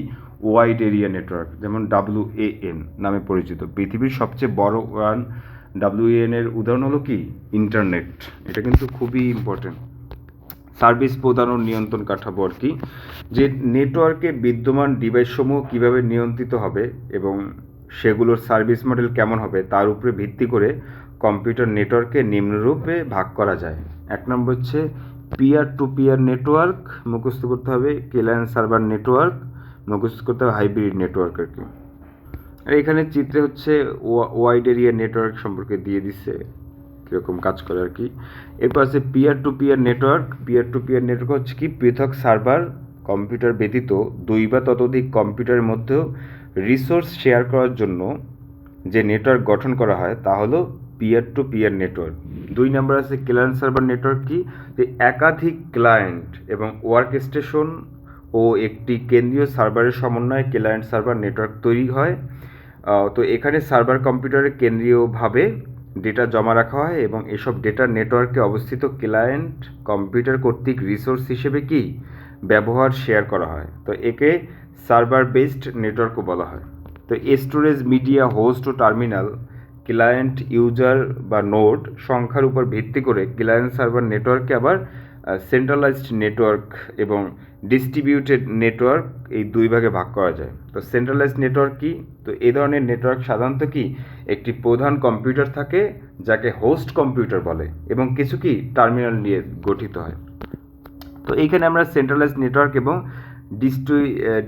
ওয়াইড এরিয়া নেটওয়ার্ক, যেমন WAN নামে পরিচিত। পৃথিবীর সবচেয়ে বড় WAN এর উদাহরণ হলো কি ইন্টারনেট। এটা কিন্তু খুবই ইম্পর্টেন্ট। সার্ভিস প্রদান ও নিয়ন্ত্রণ কাঠামো আর কি, যে নেটওয়ার্কে বিদ্যমান ডিভাইসসমূহ কীভাবে নিয়ন্ত্রিত হবে এবং সেগুলোর সার্ভিস মডেল কেমন হবে তার উপরে ভিত্তি করে কম্পিউটার নেটওয়ার্কে নিম্নরূপে ভাগ করা যায়। 1 নম্বর হচ্ছে পিয়ার টু পিয়ার নেটওয়ার্ক, মুখস্থ করতে হবে ক্লায়েন্ট সার্ভার নেটওয়ার্ক, মুখস্থ করতে হবে হাইব্রিড নেটওয়ার্ক আর কি। আর এখানে চিত্রে হচ্ছে ওয়াইড এরিয়া নেটওয়ার্ক সম্পর্কে দিয়ে দিচ্ছে কীরকম কাজ করে আর কি। এরপর আছে peer to peer network. Peer to peer network হচ্ছে কি পৃথক সার্ভার কম্পিউটার ব্যতীত 2 বা ততোধিক কম্পিউটারের মধ্যেও রিসোর্স শেয়ার করার জন্য যে নেটওয়ার্ক গঠন করা হয় তা হলো পিয়ার টু পিয়ার নেটওয়ার্ক। 2 নম্বর আছে ক্লায়েন্ট সার্ভার নেটওয়ার্ক কি, যে একাধিক ক্লায়েন্ট এবং ওয়ার্ক স্টেশন ও একটি কেন্দ্রীয় সার্ভারের সমন্বয়ে ক্লায়েন্ট সার্ভার নেটওয়ার্ক তৈরি হয়। তো এখানে সার্ভার কম্পিউটারে কেন্দ্রীয়ভাবে ডেটা জমা রাখা হয় এবং এসব ডেটা নেটওয়ার্কে অবস্থিত ক্লায়েন্ট কম্পিউটার কর্তৃক রিসোর্স হিসেবে কি ব্যবহার শেয়ার করা হয়। তো একে সার্ভার বেসড নেটওয়ার্কও বলা হয়। তো স্টোরেজ মিডিয়া হোস্ট ও টার্মিনাল ক্লায়েন্ট ইউজার বা নোড সংখ্যার উপর ভিত্তি করে ক্লায়েন্ট সার্ভার নেটওয়ার্ককে আবার সেন্ট্রালাইজড নেটওয়ার্ক এবং ডিস্ট্রিবিউটেড নেটওয়ার্ক এই 2 ভাগে ভাগ করা যায়। তো সেন্ট্রালাইজড নেটওয়ার্ক কি, তো এই ধরনের নেটওয়ার্ক সাধারণত কি একটি প্রধান কম্পিউটার থাকে যাকে হোস্ট কম্পিউটার বলে এবং কিছু কি টার্মিনাল নিয়ে গঠিত হয়। তো এইখানে আমরা সেন্ট্রালাইজড নেটওয়ার্ক এবং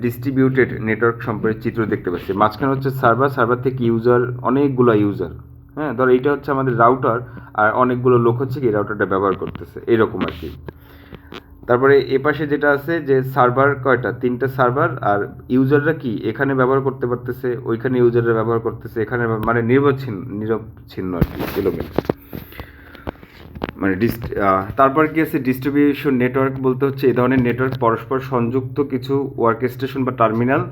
ডিস্ট্রিবিউটেড নেটওয়ার্ক সম্পর্কে চিত্র দেখতে পাচ্ছি। মাঝখানে হচ্ছে সার্ভার থেকে ইউজার, অনেকগুলো ইউজার, হ্যাঁ ধর এইটা হচ্ছে আমাদের রাউটার আর অনেকগুলো লোক হচ্ছে কি রাউটারটা ব্যবহার করতেছে এরকম আর কি। তারপরে এপাশে যেটা আছে যে সার্ভার কয়টা, 3টা সার্ভার, আর ইউজাররা কি এখানে ব্যবহার করতে পারতেছে, ওইখানে ইউজাররা ব্যবহার করতেছে, এখানে মানে নিরবচ্ছিন্ন আর কি, এলোমেলো মানে তারপর কি আছে ডিস্ট্রিবিউশন নেটওয়ার্ক বলতে হচ্ছে এই ধরনের নেটওয়ার্ক পরস্পর সংযুক্ত কিছু ওয়ার্ক স্টেশন বা টার্মিনাল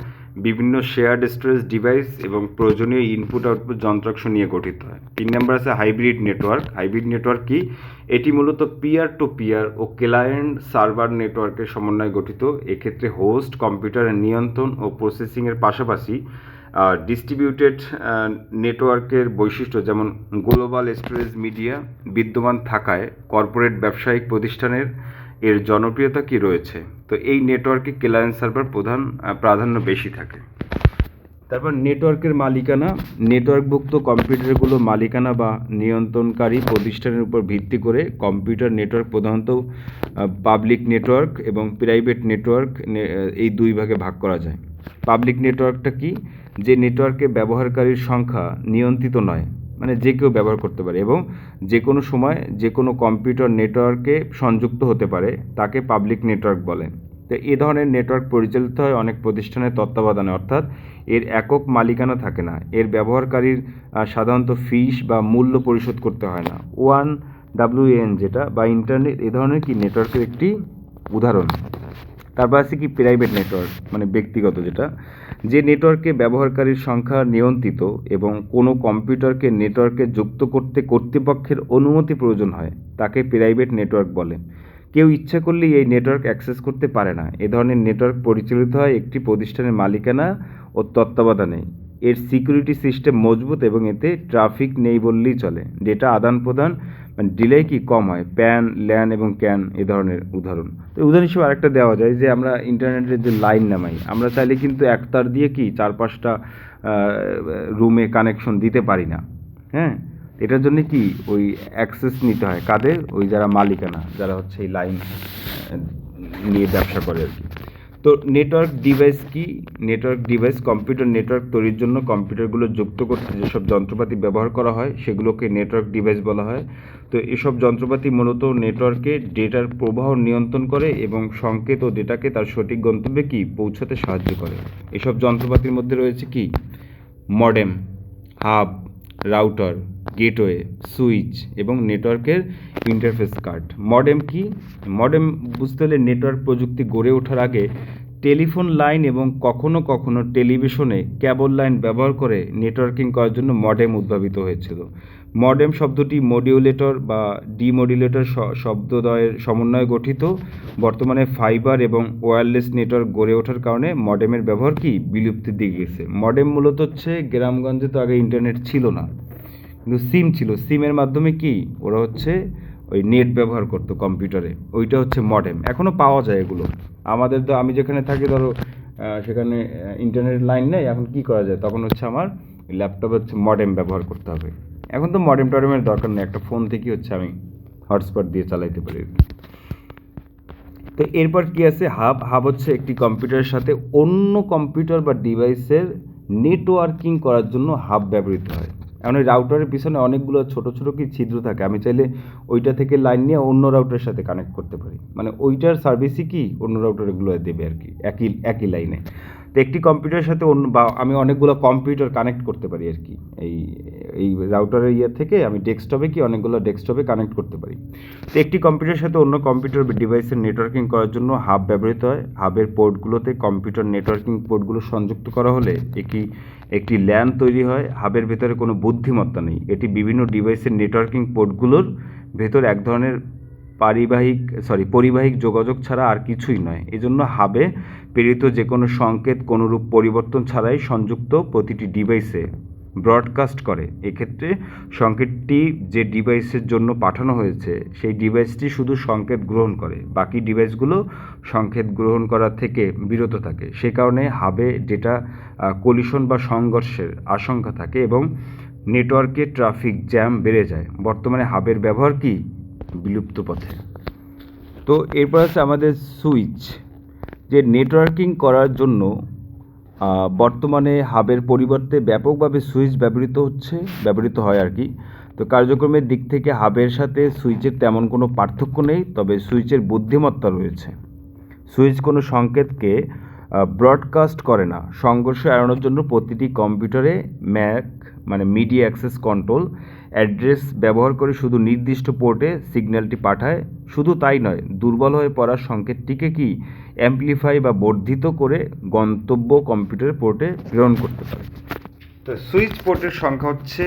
বিভিন্ন শেয়ার্ড স্টোরেজ ডিভাইস এবং প্রয়োজনীয় ইনপুট আউটপুট যন্ত্রাংশ নিয়ে গঠিত হয়। 3 নম্বর আছে হাইব্রিড নেটওয়ার্ক। হাইব্রিড নেটওয়ার্ক কি, এটি মূলত পিয়ার টু পিয়ার ও ক্লায়েন্ট সার্ভার নেটওয়ার্কের সমন্বয়ে গঠিত। এক্ষেত্রে হোস্ট কম্পিউটারের নিয়ন্ত্রণ ও প্রসেসিংয়ের পাশাপাশি ডিস্ট্রিবিউটেড নেটওয়ার্কের বৈশিষ্ট্য যেমন গ্লোবাল স্টোরেজ মিডিয়া বিদ্যমান থাকায় কর্পোরেট ব্যবসায়িক প্রতিষ্ঠানের এর জনপ্রিয়তা কি রয়েছে। তো এই নেটওয়ার্কে ক্লায়েন্ট সার্ভার প্রাধান্য বেশি থাকে। তারপর নেটওয়ার্কের মালিকানা। নেটওয়ার্কভুক্ত কম্পিউটারগুলো মালিকানা বা নিয়ন্ত্রণকারী প্রতিষ্ঠানের উপর ভিত্তি করে কম্পিউটার নেটওয়ার্ক প্রধানত পাবলিক নেটওয়ার্ক এবং প্রাইভেট নেটওয়ার্ক এই 2 ভাগে ভাগ করা যায়। পাবলিক নেটওয়ার্কটা কি, যে নেটওয়ার্কে ব্যবহারকারীর সংখ্যা নিয়ন্ত্রিত নয়, মানে যে কেউ ব্যবহার করতে পারে এবং যে কোনো সময় যে কোনো কম্পিউটার নেটওয়ার্কে সংযুক্ত হতে পারে তাকে পাবলিক নেটওয়ার্ক বলে। তো এই ধরনের নেটওয়ার্ক পরিচালিত হয় অনেক প্রতিষ্ঠানের তত্ত্বাবধানে, অর্থাৎ এর একক মালিকানা থাকে না। এর ব্যবহারকারীর সাধারণত ফিস বা মূল্য পরিশোধ করতে হয় না। WAN যেটা বা ইন্টারনেট এ ধরনের কি নেটওয়ার্কের একটি উদাহরণ। তারপর আছে কি প্রাইভেট নেটওয়ার্ক, মানে ব্যক্তিগত যেটা, যে নেটওয়ার্কে ব্যবহারকারীর সংখ্যা নিয়ন্ত্রিত এবং কোনো কম্পিউটারকে নেটওয়ার্কে যুক্ত করতে কর্তৃপক্ষের অনুমতি প্রয়োজন হয় তাকে প্রাইভেট নেটওয়ার্ক বলে। কেউ ইচ্ছা করলেই এই নেটওয়ার্ক অ্যাক্সেস করতে পারে না। এ ধরনের নেটওয়ার্ক পরিচালিত হয় একটি প্রতিষ্ঠানের মালিকানা ও তত্ত্বাবধানে। এর সিকিউরিটি সিস্টেম মজবুত এবং এতে ট্রাফিক নেই বললেই চলে। ডেটা আদান প্রদান মানে ডিলে কি কম হয়। প্যান, ল্যান এবং ক্যান এ ধরনের উদাহরণ। তো উদাহরণ হিসেবে আরেকটা দেওয়া যায় যে আমরা ইন্টারনেটের যে লাইন নামাই, আমরা চাইলে কিন্তু একতার দিয়ে কি 4-5টা রুমে কানেকশন দিতে পারি না, হ্যাঁ। এটার জন্য কি ওই অ্যাক্সেস নিতে হয় কাদের, ওই যারা মালিকানা, যারা হচ্ছে এই লাইন নিয়ে ব্যবসা করে আর কি। তো নেটওয়ার্ক ডিভাইস কি, নেটওয়ার্ক ডিভাইস কম্পিউটার নেটওয়ার্ক তৈরির জন্য কম্পিউটারগুলো যুক্ত করতে যেসব যন্ত্রপাতি ব্যবহার করা হয় সেগুলোকে নেটওয়ার্ক ডিভাইস বলা হয়। তো এসব যন্ত্রপাতি মূলত নেটওয়ার্কে ডেটার প্রবাহ নিয়ন্ত্রণ করে এবং সংকেত ও ডেটাকে তার সঠিক গন্তব্যে কি পৌঁছাতে সাহায্য করে। এসব যন্ত্রপাতির মধ্যে রয়েছে কি modem, hub, router, gateway, switch এবং নেটওয়ার্কের ইন্টারফেস কার্ড। মডেম কি? মডেম বুঝতে হলে নেটওয়ার্ক প্রযুক্তি গড়ে ওঠার আগে টেলিফোন লাইন এবং কখনো কখনো টেলিভিশনে কেবল লাইন ব্যবহার করে নেটওয়ার্কিং করার জন্য মডেম উদ্ভাবিত হয়েছিল। মডেম শব্দটি মডিউলেটর বা ডিমডিউলেটর শব্দদ্বয়ের সমন্বয়ে গঠিত। বর্তমানে ফাইবার এবং ওয়্যারলেস নেটওয়ার্ক গড়ে ওঠার কারণে মডেমের ব্যবহার কি বিলুপ্তির দিকে গেছে। মডেম মূলত হচ্ছে গ্রামগঞ্জে তো আগে ইন্টারনেট ছিল না, কিন্তু সিম ছিল, সিমের মাধ্যমে কি ওরা হচ্ছে ওই নেট ব্যবহার করতো কম্পিউটারে, ওইটা হচ্ছে মডেম। এখনও পাওয়া যায় এগুলো। আমাদের তো, আমি যেখানে থাকি ধরো সেখানে ইন্টারনেট লাইন নেই, এখন কি করা যায়, তখন হচ্ছে আমার ল্যাপটপে হচ্ছে মডেম ব্যবহার করতে হবে। এখন তো মডেম টডেমের দরকার নেই, একটা ফোন থেকে হচ্ছে আমি হটস্পট দিয়ে চালাইতে পারি। তো এরপর কি আছে, হাব। হাব হচ্ছে একটি কম্পিউটারের সাথে অন্য কম্পিউটার বা ডিভাইসের নেটওয়ার্কিং করার জন্য হাব ব্যবহৃত হয়। এখন ওই রাউটারের পিছনে অনেকগুলো ছোটো ছোটো কি ছিদ্র থাকে, আমি চাইলে ওইটা থেকে লাইন নিয়ে অন্য রাউটারের সাথে কানেক্ট করতে পারি, মানে ওইটার সার্ভিসই কি অন্য রাউটারগুলো দেবে আর কি, একই লাইনে। তো একটি কম্পিউটারের সাথে অন্য, বা আমি অনেকগুলো কম্পিউটার কানেক্ট করতে পারি আর কি, এই রাউটারের থেকে আমি ডেস্কটপে কি অনেকগুলো ডেস্কটপে কানেক্ট করতে পারি। তো একটি কম্পিউটারের সাথে অন্য কম্পিউটার ডিভাইসের নেটওয়ার্কিং করার জন্য হাব ব্যবহৃত হয়। হাবের পোর্টগুলোতে কম্পিউটার নেটওয়ার্কিং পোর্টগুলো সংযুক্ত করা হলে একটি ল্যান তৈরি হয়। হাবের ভেতরে কোনো বুদ্ধিমত্তা নেই, এটি বিভিন্ন ডিভাইসের নেটওয়ার্কিং পোর্টগুলোর ভেতর এক ধরনের পরিবাহিক যোগাযোগ ছাড়া আর কিছুই নয়। এজন্য হাবে প্রেরিত যে কোনো সংকেত কোনোরূপ পরিবর্তন ছাড়াই সংযুক্ত প্রতিটি ডিভাইসে ব্রডকাস্ট করে। এক্ষেত্রে সংকেতটি যে ডিভাইসের জন্য পাঠানো হয়েছে সেই ডিভাইসটি শুধু সংকেত গ্রহণ করে, বাকি ডিভাইসগুলো সংকেত গ্রহণ করা থেকে বিরত থাকে। সে কারণে হাবে ডেটা কলিশন বা সংঘর্ষের আশঙ্কা থাকে এবং নেটওয়ার্কে ট্রাফিক জ্যাম বেড়ে যায়। বর্তমানে হাবের ব্যবহার কি বিলুপ্ত পথে। তো এরপর আছে আমাদের সুইচ, যে নেটওয়ার্কিং করার জন্য বর্তমানে হাবের পরিবর্তে ব্যাপকভাবে সুইচ ব্যবহৃত হয় আর কি। তো কার্যক্রমের দিক থেকে হাবের সাথে সুইচের তেমন কোনো পার্থক্য নেই, তবে সুইচের বুদ্ধিমত্তা রয়েছে। সুইচ কোনো সংকেতকে ব্রডকাস্ট করে না। সংঘর্ষ এড়ানোর জন্য প্রতিটি কম্পিউটারে মিডিয়া অ্যাক্সেস কন্ট্রোল অ্যাড্রেস ব্যবহার করে শুধু নির্দিষ্ট পোর্টে সিগন্যালটি পাঠায়। শুধু তাই নয়, দুর্বল হয়ে পড়া সংকেতটিকে কি অ্যাম্প্লিফাই বা বর্ধিত করে গন্তব্য কম্পিউটার পোর্টে প্রেরণ করতে পারে। তো সুইচ পোর্টের সংখ্যা হচ্ছে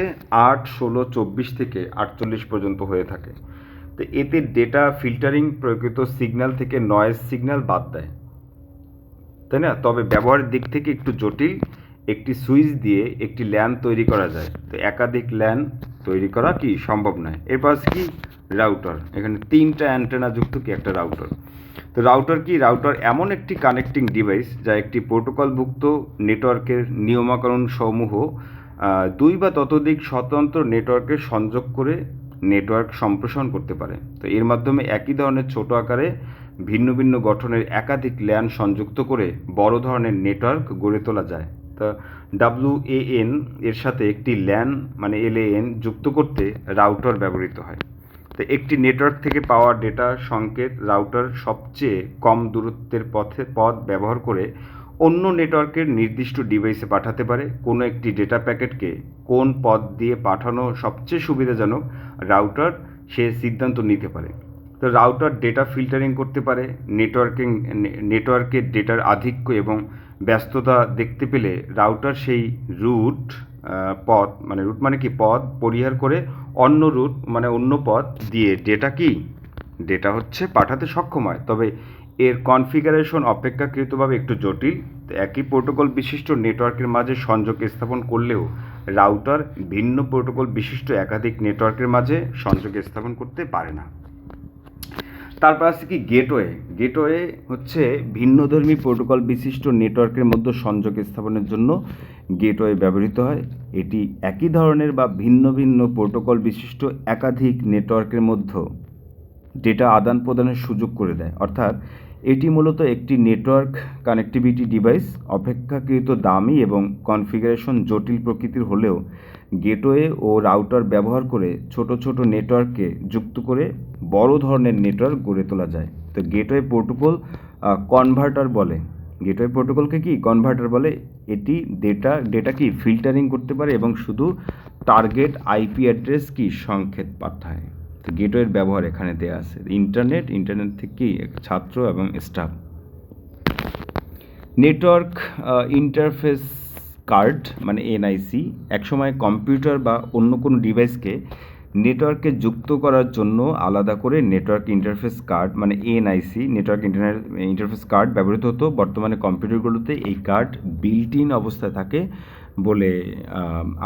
8, 16, 24 থেকে 48 পর্যন্ত হয়ে থাকে। তো এতে ডেটা ফিল্টারিং প্রকৃত সিগন্যাল থেকে নয়েজ সিগন্যাল বাদ দেয়, তাই না? তবে ব্যবহারের দিক থেকে একটু জটিল। একটি সুইচ দিয়ে একটি ল্যান তৈরি করা যায়, তো একাধিক ল্যান তৈরি করা কি সম্ভব নয়। এরপর আছে কি রাউটার। এখানে 3টা অ্যান্টেনা যুক্ত কি একটা রাউটার। তো রাউটার কি? রাউটার এমন একটি কানেক্টিং ডিভাইস যা একটি প্রোটোকলভুক্ত নেটওয়ার্কের নিয়মাকানুন সমূহ 2 বা ততোধিক স্বতন্ত্র নেটওয়ার্কে সংযোগ করে নেটওয়ার্ক সম্প্রসারণ করতে পারে। তো এর মাধ্যমে একই ধরনের ছোট আকারে ভিন্ন ভিন্ন গঠনের একাধিক ল্যান সংযুক্ত করে বড় ধরনের নেটওয়ার্ক গড়ে তোলা যায়। তা WAN এর সাথে একটি ল্যান LAN যুক্ত করতে রাউটার ব্যবহৃত হয়। তো একটি নেটওয়ার্ক থেকে পাওয়া ডেটা সংকেত রাউটার সবচেয়ে কম দূরত্বের পথ ব্যবহার করে অন্য নেটওয়ার্কের নির্দিষ্ট ডিভাইসে পাঠাতে পারে। কোনো একটি ডেটা প্যাকেটকে কোন পথ দিয়ে পাঠানো সবচেয়ে সুবিধাজনক রাউটার সে সিদ্ধান্ত নিতে পারে। তো রাউটার ডেটা ফিল্টারিং করতে পারে। নেটওয়ার্কের ডেটার আধিক্য এবং ব্যস্ততা দেখতে পেলে রাউটার সেই পথ পরিহার করে অন্য পথ দিয়ে ডেটা পাঠাতে সক্ষম হয়। তবে এর কনফিগারেশন অপেক্ষাকৃতভাবে একটু জটিল। তো একই প্রোটোকল বিশিষ্ট নেটওয়ার্কের মাঝে সংযোগ স্থাপন করলেও রাউটার ভিন্ন প্রোটোকল বিশিষ্ট একাধিক নেটওয়ার্কের মাঝে সংযোগ স্থাপন করতে পারে না। তারপর আছে কি গেটওয়ে। গেটওয়ে হচ্ছে ভিন্নধর্মী প্রোটোকল বিশিষ্ট নেটওয়ার্কের মধ্যে সংযোগ স্থাপনের জন্য গেটওয়ে ব্যবহৃত হয়। এটি একই ধরনের বা ভিন্ন ভিন্ন প্রোটোকল বিশিষ্ট একাধিক নেটওয়ার্কের মধ্যে ডেটা আদান প্রদানের সুযোগ করে দেয়। অর্থাৎ এটি মূলত একটি নেটওয়ার্ক কানেক্টিভিটি ডিভাইস, অপেক্ষাকৃত দামি এবং কনফিগারেশন জটিল প্রকৃতির হলেও গেটওয়ে ও রাউটার ব্যবহার করে ছোট ছোট নেটওয়ার্ককে যুক্ত করে বড় ধরনের নেটওয়ার্ক গড়ে তোলা যায়। তো গেটওয়ে প্রোটোকল কনভার্টার বলে। গেটওয়ে প্রোটোকলকে কি কনভার্টার বলে। এটি ডেটা কি ফিল্টারিং করতে পারে এবং শুধু টার্গেট আইপি অ্যাড্রেস কি সংকেত পাঠায়। তো গেটওয়ের ব্যবহার এখানে দেওয়া আছে। ইন্টারনেট থেকে কি ছাত্র এবং স্টাফ। নেটওয়ার্ক ইন্টারফেস কার্ড মানে এনআইসি একসময় কম্পিউটার বা অন্য কোনো ডিভাইসকে নেটওয়ার্কে যুক্ত করার জন্য আলাদা করে নেটওয়ার্ক ইন্টারফেস কার্ড মানে এনআইসি নেটওয়ার্ক ইন্টারফেস কার্ড ব্যবহৃত হতো। বর্তমানে কম্পিউটারগুলোতে এই কার্ড বিল্ট ইন অবস্থায় থাকে বলে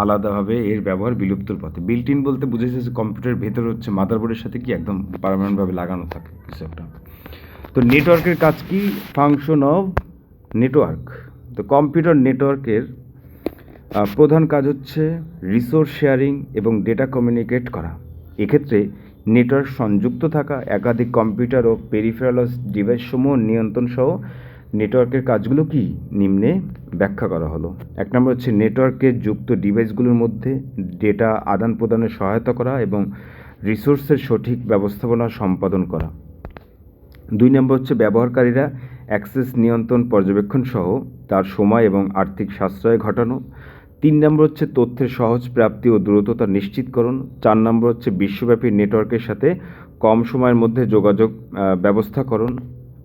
আলাদাভাবে এর ব্যবহার বিলুপ্তর পথে। বিল্ট ইন বলতে বুঝেছে যে কম্পিউটারের ভেতরে হচ্ছে মাদারবোর্ডের সাথে কি একদম পার্মানেন্টভাবে লাগানো থাকে কিছু একটা। তো নেটওয়ার্কের কাজ কি? Function of network. তো কম্পিউটার নেটওয়ার্কের প্রধান কাজ হচ্ছে রিসোর্স শেয়ারিং এবং ডেটা কমিউনিকেট করা। এক্ষেত্রে নেটওয়ার্ক সংযুক্ত থাকা একাধিক কম্পিউটার ও পেরিফেরাল ডিভাইস সমূহ নিয়ন্ত্রণ সহ নেটওয়ার্কের কাজগুলো কি নিম্নে ব্যাখ্যা করা হলো। 1 নম্বর হচ্ছে নেটওয়ার্কে যুক্ত ডিভাইসগুলোর মধ্যে ডেটা আদান প্রদানে সহায়তা করা এবং রিসোর্সের সঠিক ব্যবস্থাপনা সম্পাদন করা। 2 নম্বর হচ্ছে ব্যবহারকারীরা অ্যাক্সেস নিয়ন্ত্রণ পর্যবেক্ষণ সহ তার সময় এবং আর্থিক সাশ্রয় ঘটানো। 3 নম্বর হচ্ছে তথ্যের সহজ প্রাপ্তি ও দ্রুততা নিশ্চিতকরণ। 4 নম্বর হচ্ছে বিশ্বব্যাপী নেটওয়ার্কের সাথে কম সময়ের মধ্যে যোগাযোগ ব্যবস্থাকরণ।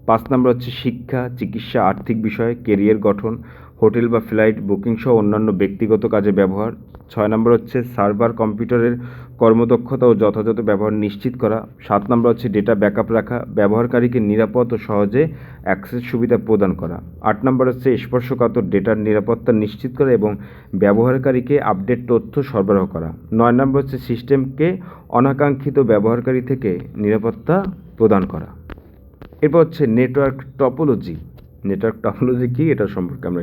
5 নম্বর হচ্ছে শিক্ষা, চিকিৎসা, আর্থিক বিষয়, কেরিয়ার গঠন, হোটেল বা ফ্লাইট বুকিং সহ অন্যান্য ব্যক্তিগত কাজে ব্যবহার। 6 নম্বর হচ্ছে সার্ভার কম্পিউটারের কর্মদক্ষতা ও যথাযথ ব্যবহার নিশ্চিত করা। 7 নম্বর হচ্ছে ডেটা ব্যাকআপ রাখা, ব্যবহারকারীকে নিরাপদ ও সহজে অ্যাক্সেস সুবিধা প্রদান করা। 8 নম্বর হচ্ছে স্পর্শকাতর ডেটার নিরাপত্তা নিশ্চিত করা এবং ব্যবহারকারীকে আপডেট তথ্য সরবরাহ করা। 9 নম্বর হচ্ছে সিস্টেমকে অনাকাঙ্ক্ষিত ব্যবহারকারী থেকে নিরাপত্তা প্রদান করা। এরপর হচ্ছে নেটওয়ার্ক টপোলজি। নেটওয়ার্ক টপোলজি কি এটা সম্পর্কে আমরা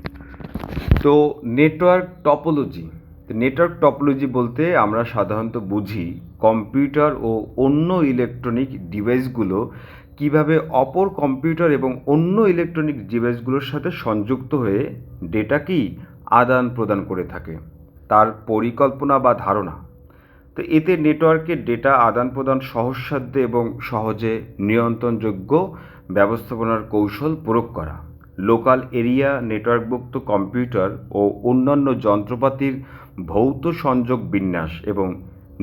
তো নেটওয়ার্ক টপোলজি বলতে আমরা সাধারণত বুঝি কম্পিউটার ও অন্য ইলেকট্রনিক ডিভাইসগুলো কিভাবে অপর কম্পিউটার এবং অন্য ইলেকট্রনিক ডিভাইসগুলোর সাথে সংযুক্ত হয়ে ডেটা কি আদান প্রদান করে থাকে তার পরিকল্পনা বা ধারণা। তো এতে নেটওয়ার্কের ডেটা আদান প্রদান সহজসাধ্য এবং সহজে নিয়ন্ত্রণযোগ্য ব্যবস্থাপনার কৌশল প্রয়োগ করা। লোকাল এরিয়া নেটওয়ার্কভুক্ত কম্পিউটার ও অন্যান্য যন্ত্রপাতির ভৌত সংযোগ বিন্যাস এবং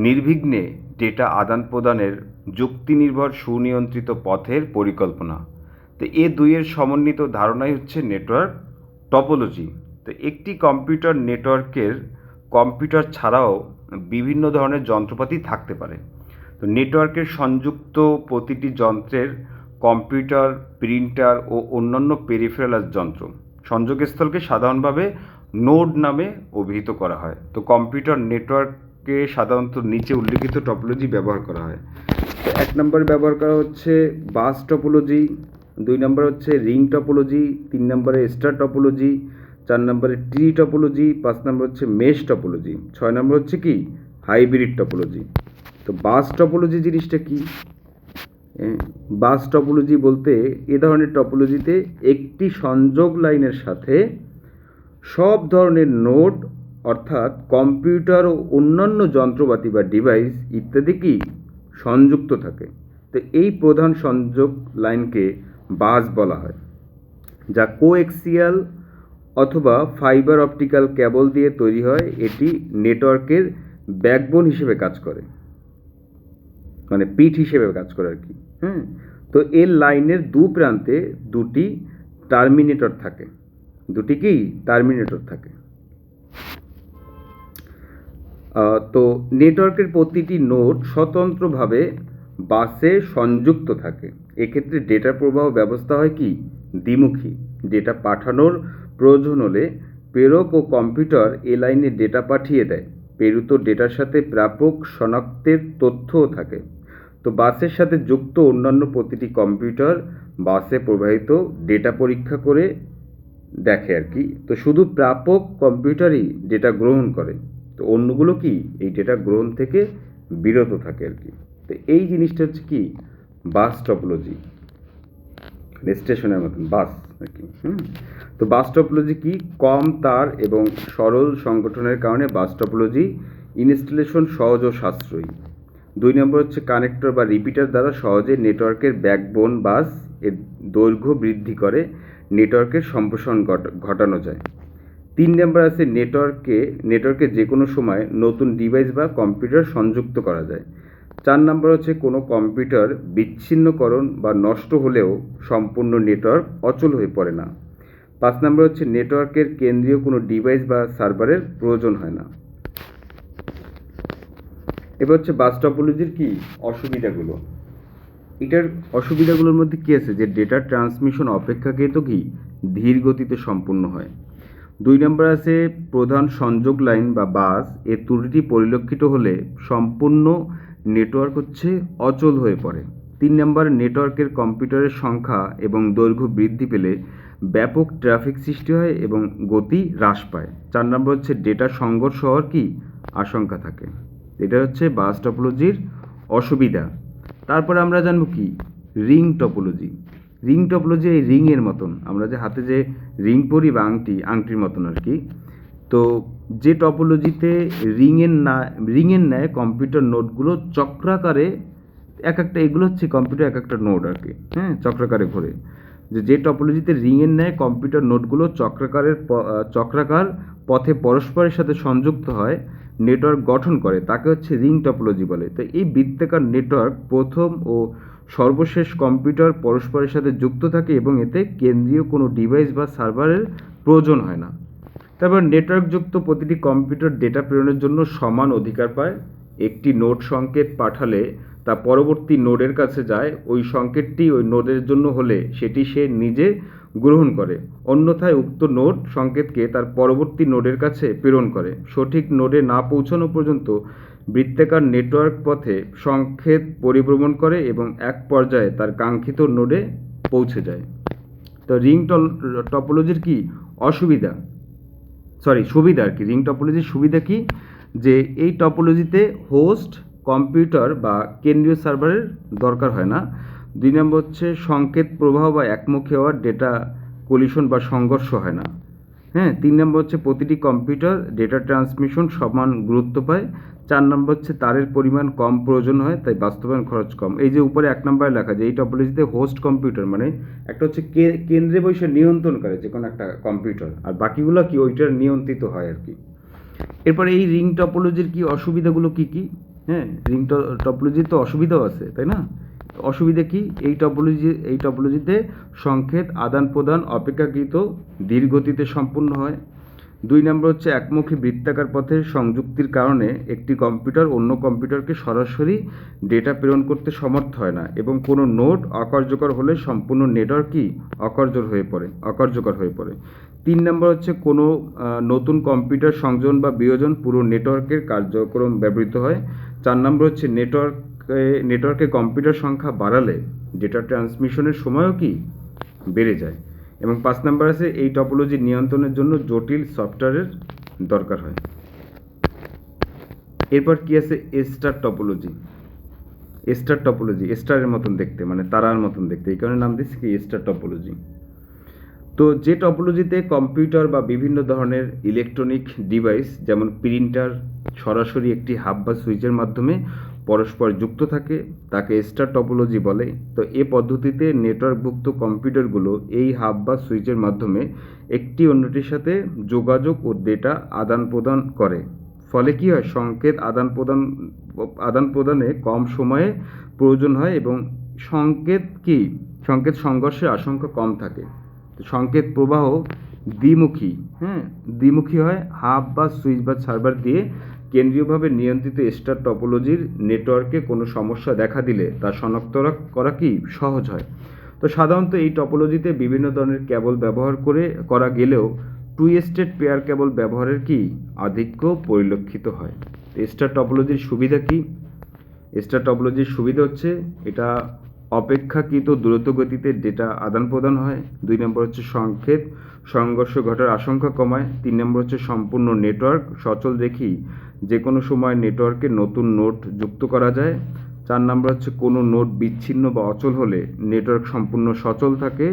নির্বিঘ্নে ডেটা আদান প্রদানের যুক্তিনির্ভর সুনিয়ন্ত্রিত পথের পরিকল্পনা। তো এ দুইয়ের সমন্বিত ধারণাই হচ্ছে নেটওয়ার্ক টপোলজি। তো একটি কম্পিউটার নেটওয়ার্কের কম্পিউটার ছাড়াও বিভিন্ন ধরনের যন্ত্রপাতি থাকতে পারে। তো নেটওয়ার্কের সংযুক্ত প্রতিটি যন্ত্রের কম্পিউটার, প্রিন্টার ও অন্যান্য পেরিফেরাল যন্ত্র সংযোগস্থলকে সাধারণভাবে নোড নামে অভিহিত করা হয়। তো কম্পিউটার নেটওয়ার্কে সাধারণত নিচে উল্লেখিত টপোলজি ব্যবহার করা হয়। তো 1 নম্বরে ব্যবহার করা হচ্ছে বাস টপোলজি, 2 নম্বর হচ্ছে রিং টপোলজি, 3 নম্বরে স্টার টপোলজি, 4 নম্বরে ট্রি টপোলজি, 5 নম্বর হচ্ছে মেশ টপোলজি, 6 নম্বর হচ্ছে কি হাইব্রিড টপোলজি। তো বাস টপোলজি জিনিসটা কি? বাস টপোলজি বলতে এ ধরনের টপোলজিতে একটি সংযোগ লাইনের সাথে সব ধরনের নোড অর্থাৎ কম্পিউটার ও অন্যান্য যন্ত্রপাতি বা ডিভাইস ইত্যাদি কি সংযুক্ত থাকে। তো এই প্রধান সংযোগ লাইনকে বাস বলা হয়, যা কোএক্সিয়াল অথবা ফাইবার অপটিক্যাল কেবল দিয়ে তৈরি হয়। এটি নেটওয়ার্কের ব্যাকবোন হিসেবে কাজ করে, মানে পিঠ হিসেবে কাজ করে আর কি। তো এর লাইনের দু প্রান্তে দুটি টার্মিনেটর থাকে। তো নেটওয়ার্কের প্রতিটি নোড স্বতন্ত্রভাবে বাসে সংযুক্ত থাকে। এক্ষেত্রে ডেটা প্রবাহ ব্যবস্থা হয় কি দ্বিমুখী। ডেটা পাঠানোর প্রয়োজন হলে প্রেরক ও কম্পিউটার এ লাইনে ডেটা পাঠিয়ে দেয়। প্রেরিত ডেটার সাথে প্রাপক শনাক্তের তথ্যও থাকে। তো বাসের সাথে যুক্ত অন্যান্য প্রতিটি কম্পিউটার বাসে প্রবাহিত ডেটা পরীক্ষা করে দেখে আর কি। তো শুধু প্রাপক কম্পিউটারই ডেটা গ্রহণ করে, তো অন্যগুলো কি এই ডেটা গ্রহণ থেকে বিরত থাকে আর কি। তো এই জিনিসটা হচ্ছে কি বাস টপোলজি, স্টেশনের মতন বাস আর কি। তো বাস টপোলজি কি কম তার এবং সরল সংগঠনের কারণে বাস টপোলজি ইনস্টলেশন সহজ ও সাশ্রয়ী। 2 নম্বর হচ্ছে কানেক্টর বা রিপিটার দ্বারা সহজে নেটওয়ার্কের ব্যাকবোন বাস এর দৈর্ঘ্য বৃদ্ধি করে নেটওয়ার্কের সম্প্রসারণ ঘটানো যায়। 3 নাম্বার আছে নেটওয়ার্কে যে কোনো সময় নতুন ডিভাইস বা কম্পিউটার সংযুক্ত করা যায়। 4 নাম্বার হচ্ছে কোনো কম্পিউটার বিচ্ছিন্নকরণ বা নষ্ট হলেও সম্পূর্ণ নেটওয়ার্ক অচল হয়ে পড়ে না। 5 নাম্বার হচ্ছে নেটওয়ার্কের কেন্দ্রীয় কোনো ডিভাইস বা সার্ভারের প্রয়োজন হয় না। এবার হচ্ছে বাস টপোলজির কি অসুবিধাগুলো। এটার অসুবিধাগুলোর মধ্যে কী আছে, যে ডেটা ট্রান্সমিশন অপেক্ষাকৃত কি ধীর গতিতে সম্পূর্ণ হয়। 2 নম্বর আছে প্রধান সংযোগ লাইন বা বাস এর ত্রুটি পরিলক্ষিত হলে সম্পূর্ণ নেটওয়ার্ক হচ্ছে অচল হয়ে পড়ে। 3 নম্বর নেটওয়ার্কের কম্পিউটারের সংখ্যা এবং দৈর্ঘ্য বৃদ্ধি পেলে ব্যাপক ট্রাফিক সৃষ্টি হয় এবং গতি হ্রাস পায়। 4 নম্বর হচ্ছে ডেটা সংঘর্ষ হওয়ার কি আশঙ্কা থাকে। এটা হচ্ছে বাস টপোলজির অসুবিধা। তারপরে আমরা জানবো কি রিং টপোলজি। রিং টপোলজি এই রিংয়ের মতন, আমরা যে হাতে যে রিং পরি বা আংটির মতন আর কি। তো যে টপোলজিতে রিংয়ের ন্যায় কম্পিউটার নোটগুলো চক্রাকারে এগুলো হচ্ছে কম্পিউটার এক একটা নোট আর কি, হ্যাঁ, চক্রাকারে ঘোরে। যে টপোলজিতে রিংয়ের ন্যায় কম্পিউটার নোটগুলো চক্রাকার পথে পরস্পরের সাথে সংযুক্ত হয়, নেটওয়ার্ক গঠন করে, তাকে হচ্ছে রিং টপোলজি বলে। তো এই বৃত্তাকার নেটওয়ার্ক প্রথম ও সর্বশেষ কম্পিউটার পরস্পরের সাথে যুক্ত থাকে এবং এতে কেন্দ্রীয় কোনো ডিভাইস বা সার্ভারের প্রয়োজন হয় না। তারপর নেটওয়ার্কযুক্ত প্রতিটি কম্পিউটার ডেটা প্রেরণের জন্য সমান অধিকার পায়। একটি নোড সংকেত পাঠালে তা পরবর্তী নোডের কাছে যায়, ওই সংকেতটি ওই নোডের জন্য হলে সেটি সে নিজে গ্রহণ করে, অন্যথায় উক্ত নোড সংকেতকে তার পরবর্তী নোডের কাছে প্রেরণ করে। সঠিক নোডে না পৌঁছানো পর্যন্ত বৃত্তাকার নেটওয়ার্ক পথে সংকেত পরিভ্রমণ করে এবং এক পর্যায়ে তার কাঙ্ক্ষিত নোডে পৌঁছে যায়। তো রিং টপোলজির কি সুবিধা আর কি। রিং টপোলজির সুবিধা কি, যে এই টপোলজিতে হোস্ট কম্পিউটার বা কেন্দ্রীয় সার্ভারের দরকার হয় না। 2 নম্বর হচ্ছে সংকেত প্রবাহ বা একমুখী হওয়ার ডেটা কলিশন বা সংঘর্ষ হয় না। হ্যাঁ, 3 নম্বর হচ্ছে প্রতিটি কম্পিউটার ডেটা ট্রান্সমিশন সমান গুরুত্ব পায়। 4 নম্বর হচ্ছে তারের পরিমাণ কম প্রয়োজন হয়, তাই বাস্তবায়ন খরচ কম। এই যে উপরে 1 নম্বরে লেখা, যে এই টপোলজিতে হোস্ট কম্পিউটার মানে একটা হচ্ছে কেন্দ্রে বসে নিয়ন্ত্রণ করে যে কোনো একটা কম্পিউটার, আর বাকিগুলো কি ওইটার নিয়ন্ত্রিত হয় আর কি। এরপরে এই রিং টপোলজির কি অসুবিধাগুলো কি কি। হ্যাঁ, রিং টপোলজির তো অসুবিধাও আছে, তাই না? অসুবিধা কি, এই টপোলজিতে সংকেত আদান প্রদান অপেক্ষাকৃত ধীর গতিতে সম্পূর্ণ হয়। 2 নম্বর হচ্ছে একমুখী বৃত্তাকার পথের সংযুক্তির কারণে একটি কম্পিউটার অন্য কম্পিউটারকে সরাসরি ডেটা প্রেরণ করতে সমর্থ হয় না এবং কোনো নোড অকার্যকর হলে সম্পূর্ণ নেটওয়ার্ক কি অকার্যকর হয়ে পড়ে। 3 নম্বর হচ্ছে কোনো নতুন কম্পিউটার সংযোজন বা বিয়োজন পুরো নেটওয়ার্কের কার্যক্রম ব্যবহৃত হয়। 4 নম্বর হচ্ছে নেটওয়ার্কে কম্পিউটার সংখ্যা বাড়ালে ডেটা ট্রান্সমিশনের সময়ও কি বেড়ে যায়। এবং 5 নম্বর আছে এই টপোলজি নিয়ন্ত্রণের জন্য জটিল সফটওয়্যারের দরকার হয়। এরপর কি আছে স্টার টপোলজি। স্টারের মতন দেখতে, মানে তারার মতন দেখতে, এই কারণে নাম দিচ্ছি কি স্টার টপোলজি। তো যে টপোলজিতে কম্পিউটার বা বিভিন্ন ধরনের ইলেকট্রনিক ডিভাইস যেমন প্রিন্টার সরাসরি একটি হাব বা সুইচের মাধ্যমে পরস্পর যুক্ত থাকে, তাকে স্টার টপোলজি বলে। তো এ পদ্ধতিতে নেটওয়ার্কভুক্ত কম্পিউটারগুলো এই হাব বা সুইচের মাধ্যমে একটি অন্যটির সাথে যোগাযোগ ও ডেটা আদান প্রদান করে। ফলে কি হয়, সংকেত আদান প্রদানে কম সময়ে প্রয়োজন হয় এবং সংকেত সংঘর্ষের আশঙ্কা কম থাকে। সংকেত প্রবাহ দ্বিমুখী হয়। হাব বা সুইচ বা সার্ভার দিয়ে কেন্দ্রীয়ভাবে নিয়ন্ত্রিত স্টার টপোলজির নেটওয়ার্কে কোনো সমস্যা দেখা দিলে তা শনাক্ত করা কি সহজ হয়। তো সাধারণত এই টপোলজিতে বিভিন্ন ধরনের কেবল ব্যবহার করা গেলেও টু স্টেট পেয়ার কেবল ব্যবহারের কি আধিক্য পরিলক্ষিত হয়। স্টার টপোলজির সুবিধা কি, স্টার টপোলজির সুবিধা হচ্ছে এটা অপেক্ষাকৃত দ্রুত গতিতে ডেটা আদান প্রদান হয়। 2 নম্বর হচ্ছে সংকেত সংঘর্ষ ঘটার আশঙ্কা কমায়। 3 নম্বর হচ্ছে সম্পূর্ণ নেটওয়ার্ক সচল রেখেই যে কোনো সময় নেটওয়ার্কে নতুন নোড যুক্ত করা যায়। 4 নম্বর হচ্ছে কোনো নোড বিচ্ছিন্ন বা অচল হলে নেটওয়ার্ক সম্পূর্ণ সচল থাকে।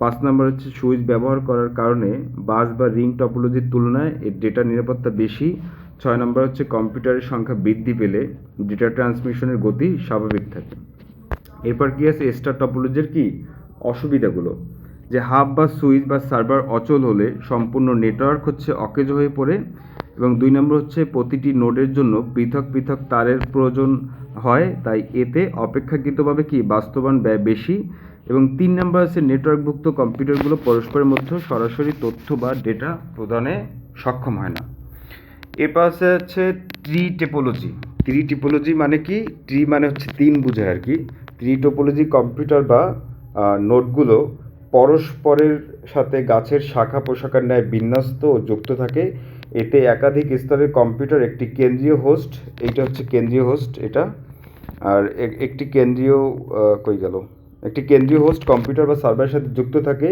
5 নম্বর হচ্ছে সুইচ ব্যবহার করার কারণে বাস বা রিং টপোলজির তুলনায় এর ডেটা নিরাপত্তা বেশি। 6 নম্বর হচ্ছে কম্পিউটারের সংখ্যা বৃদ্ধি পেলে ডেটা ট্রান্সমিশনের গতি স্বাভাবিক থাকে। এরপর কি আছে স্টার টপোলজির কি অসুবিধাগুলো। যে হাব বা সুইচ বা সার্ভার অচল হলে সম্পূর্ণ নেটওয়ার্ক হচ্ছে অকেজো হয়ে পড়ে। এবং 2 নম্বর হচ্ছে প্রতিটি নোডের জন্য পৃথক পৃথক তারের প্রয়োজন হয়, তাই এতে অপেক্ষাকৃতভাবে কি বাস্তবায়ন ব্যয় বেশি। এবং 3 নম্বর হচ্ছে নেটওয়ার্কভুক্ত কম্পিউটারগুলো পরস্পরের মধ্যে সরাসরি তথ্য বা ডেটা প্রদানে সক্ষম হয় না। এরপর হচ্ছে ট্রি টোপোলজি। ট্রি টোপোলজি মানে কি? ট্রি মানে হচ্ছে 3 বোঝায় আর কি। ট্রি টোপোলজি কম্পিউটার বা নোডগুলো পরস্পরের সাথে গাছের শাখা প্রশাখার ন্যায় বিন্যস্ত ও যুক্ত থাকে। এতে একাধিক স্তরের কম্পিউটার একটি কেন্দ্রীয় হোস্ট, এইটা হচ্ছে কেন্দ্রীয় হোস্ট এটা, আর একটি কেন্দ্রীয় একটি কেন্দ্রীয় হোস্ট কম্পিউটার বা সার্ভারের সাথে যুক্ত থাকে।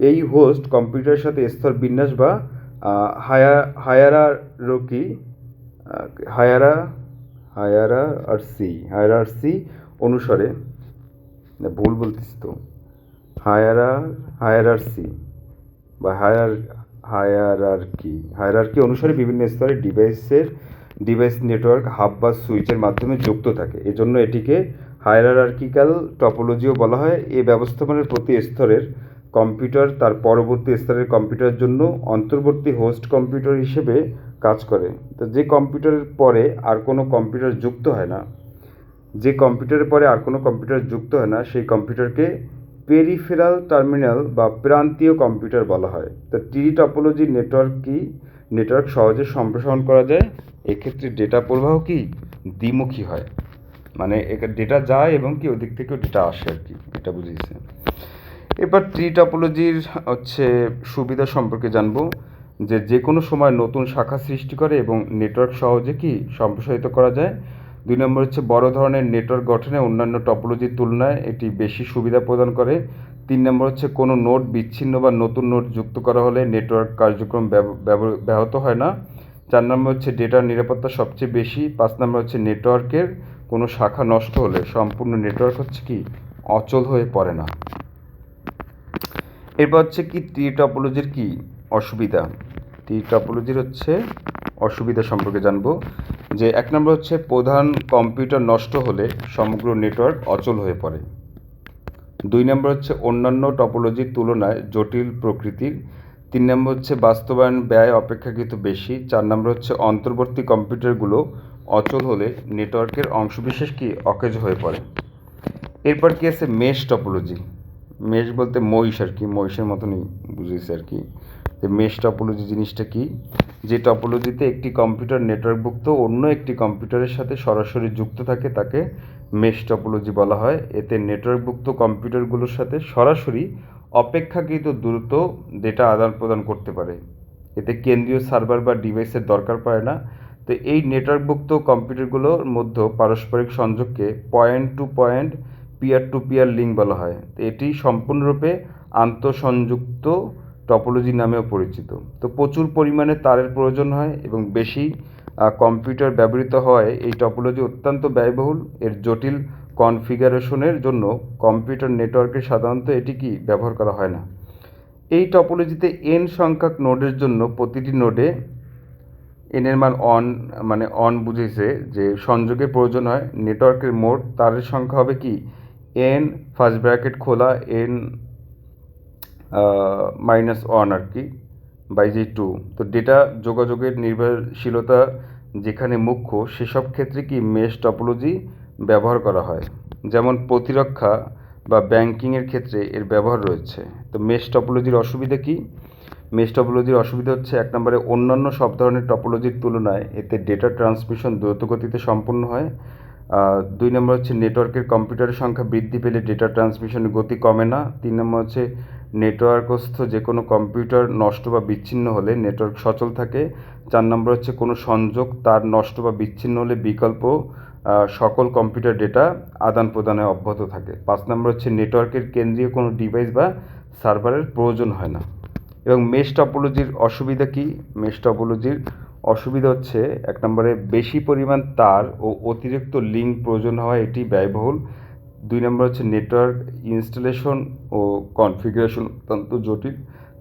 এই হোস্ট কম্পিউটারের সাথে স্তর বিন্যাস বা হায়ারার্কি হায়ারার্সি অনুসারে, ভুল বলতেছি তো, হায়ারার্সি বা হায়ারার্কি অনুসারে বিভিন্ন স্তরের ডিভাইস নেটওয়ার্ক হাব বা সুইচের মাধ্যমে যুক্ত থাকে। এজন্য এটিকে হায়ারার্কিক্যাল টপোলজিও বলা হয়। এই ব্যবস্থাপনার প্রতি স্তরের কম্পিউটার তার পরবর্তী স্তরের কম্পিউটারের জন্য অন্তর্বর্তী হোস্ট কম্পিউটার হিসেবে কাজ করে। তো যে কম্পিউটারের পরে আর কোনো কম্পিউটার যুক্ত হয় না, সেই কম্পিউটারকে পেরিফেরাল টার্মিনাল বা প্রান্তীয় কম্পিউটার বলা হয়। তো ট্রি টপোলজি নেটওয়ার্ক সহজে সম্প্রসারণ করা যায়। এক্ষেত্রে ডেটা প্রবাহ কি দ্বিমুখী হয়, মানে ডেটা যায় এবং কি ওদিক থেকেও ডেটা আসে আর কি, এটা বুঝিয়েছে। এবার ট্রি টপোলজির হচ্ছে সুবিধা সম্পর্কে জানবো, যে কোনো সময় নতুন শাখা সৃষ্টি করে এবং নেটওয়ার্ক সহজে কি সম্প্রসারিত করা যায়। 2 নম্বর হচ্ছে বড় ধরনের নেটওয়ার্ক গঠনে অন্যান্য টপোলজির তুলনায় এটি বেশি সুবিধা প্রদান করে। 3 নম্বর হচ্ছে কোনো নোড বিচ্ছিন্ন বা নতুন নোড যুক্ত করা হলে নেটওয়ার্ক কার্যক্রম ব্যাহত হয় না। 4 নম্বর হচ্ছে ডেটার নিরাপত্তা সবচেয়ে বেশি। 5 নম্বর হচ্ছে নেটওয়ার্কের কোনো শাখা নষ্ট হলে সম্পূর্ণ নেটওয়ার্ক হচ্ছে কি অচল হয়ে পড়ে না। এরপর হচ্ছে কি ট্রি টপোলজির কি অসুবিধা। ট্রি টপোলজির হচ্ছে অসুবিধা সম্পর্কে জানবো, যে 1 নম্বর হচ্ছে প্রধান কম্পিউটার নষ্ট হলে সমগ্র নেটওয়ার্ক অচল হয়ে পড়ে। 2 নম্বর হচ্ছে অন্যান্য টপোলজির তুলনায় জটিল প্রকৃতির। 3 নম্বর হচ্ছে বাস্তবায়ন ব্যয় অপেক্ষাকৃত বেশি। 4 নম্বর হচ্ছে অন্তর্বর্তী কম্পিউটারগুলো অচল হলে নেটওয়ার্কের অংশবিশেষ কি অকেজো হয়ে পড়ে। এরপর কি আছে মেশ টপোলজি। মেশ বলতে মহিষ আর কি, মহিষের মতনই বুঝেছে আর কি। যে মেশ টপোলজি জিনিসটা কি? যে টপোলজিতে একটি কম্পিউটার নেটওয়ার্কভুক্ত অন্য একটি কম্পিউটারের সাথে সরাসরি যুক্ত থাকে তাকে মেশ টপোলজি বলা হয়। এতে নেটওয়ার্কভুক্ত কম্পিউটারগুলোর সাথে সরাসরি অপেক্ষাকৃত দ্রুত ডেটা আদান প্রদান করতে পারে। এতে কেন্দ্রীয় সার্ভার বা ডিভাইসের দরকার পড়ে না। তো এই নেটওয়ার্কভুক্ত কম্পিউটারগুলোর মধ্যে পারস্পরিক সংযোগকে point to point to peer link বলা হয়। তো এটি সম্পূর্ণরূপে আন্তঃসংযুক্ত টপোলজি নামেও পরিচিত। তো প্রচুর পরিমাণে তারের প্রয়োজন হয় এবং বেশি কম্পিউটার ব্যবহৃত হওয়ায় এই টপোলজি অত্যন্ত ব্যয়বহুল। এর জটিল কনফিগারেশনের জন্য কম্পিউটার নেটওয়ার্কে সাধারণত এটি কি ব্যবহার করা হয় না। এই টপোলজিতে n সংখ্যক নোডের জন্য প্রতিটি নোডে n এর মান অন বুঝেছে যে সংযোগের প্রয়োজন হয়। নেটওয়ার্কের মোট তারের সংখ্যা হবে কি n ফার্স্ট ব্র্যাকেট খোলা n -1 আর কি বাই যে 2। তো ডেটা যোগাযোগের নির্ভরশীলতা যেখানে মুখ্য সেসব ক্ষেত্রে কি মেশ টপোলজি ব্যবহার করা হয়, যেমন প্রতিরক্ষা বা ব্যাংকিংয়ের ক্ষেত্রে এর ব্যবহার রয়েছে। তো মেশ টপোলজির অসুবিধা কি? মেশ টপোলজির অসুবিধা হচ্ছে 1 নম্বরে অন্যান্য সব ধরনের টপোলজির তুলনায় এতে ডেটা ট্রান্সমিশন দ্রুত গতিতে সম্পন্ন হয়। 2 নম্বর হচ্ছে নেটওয়ার্কের কম্পিউটারের সংখ্যা বৃদ্ধি পেলে ডেটা ট্রান্সমিশনের গতি কমে না। 3 নম্বর হচ্ছে নেটওয়ার্কস্থ যে কোনো কম্পিউটার নষ্ট বা বিচ্ছিন্ন হলে নেটওয়ার্ক সচল থাকে। 4 নম্বর হচ্ছে কোনো সংযোগ তার নষ্ট বা বিচ্ছিন্ন হলে বিকল্প সকল কম্পিউটার ডেটা আদান প্রদানে অব্যাহত থাকে। 5 নম্বর হচ্ছে নেটওয়ার্কের কেন্দ্রীয় কোনো ডিভাইস বা সার্ভারের প্রয়োজন হয় না। এবং মেশ টপোলজির অসুবিধা কি? মেশ টপোলজির অসুবিধা হচ্ছে 1 নম্বরে বেশি পরিমাণ তার ও অতিরিক্ত লিঙ্ক প্রয়োজন হওয়ায় এটি ব্যয়বহুল। 2 নম্বর হচ্ছে নেটওয়ার্ক ইনস্টলেশন ও কনফিগারেশন অত্যন্ত জটিল।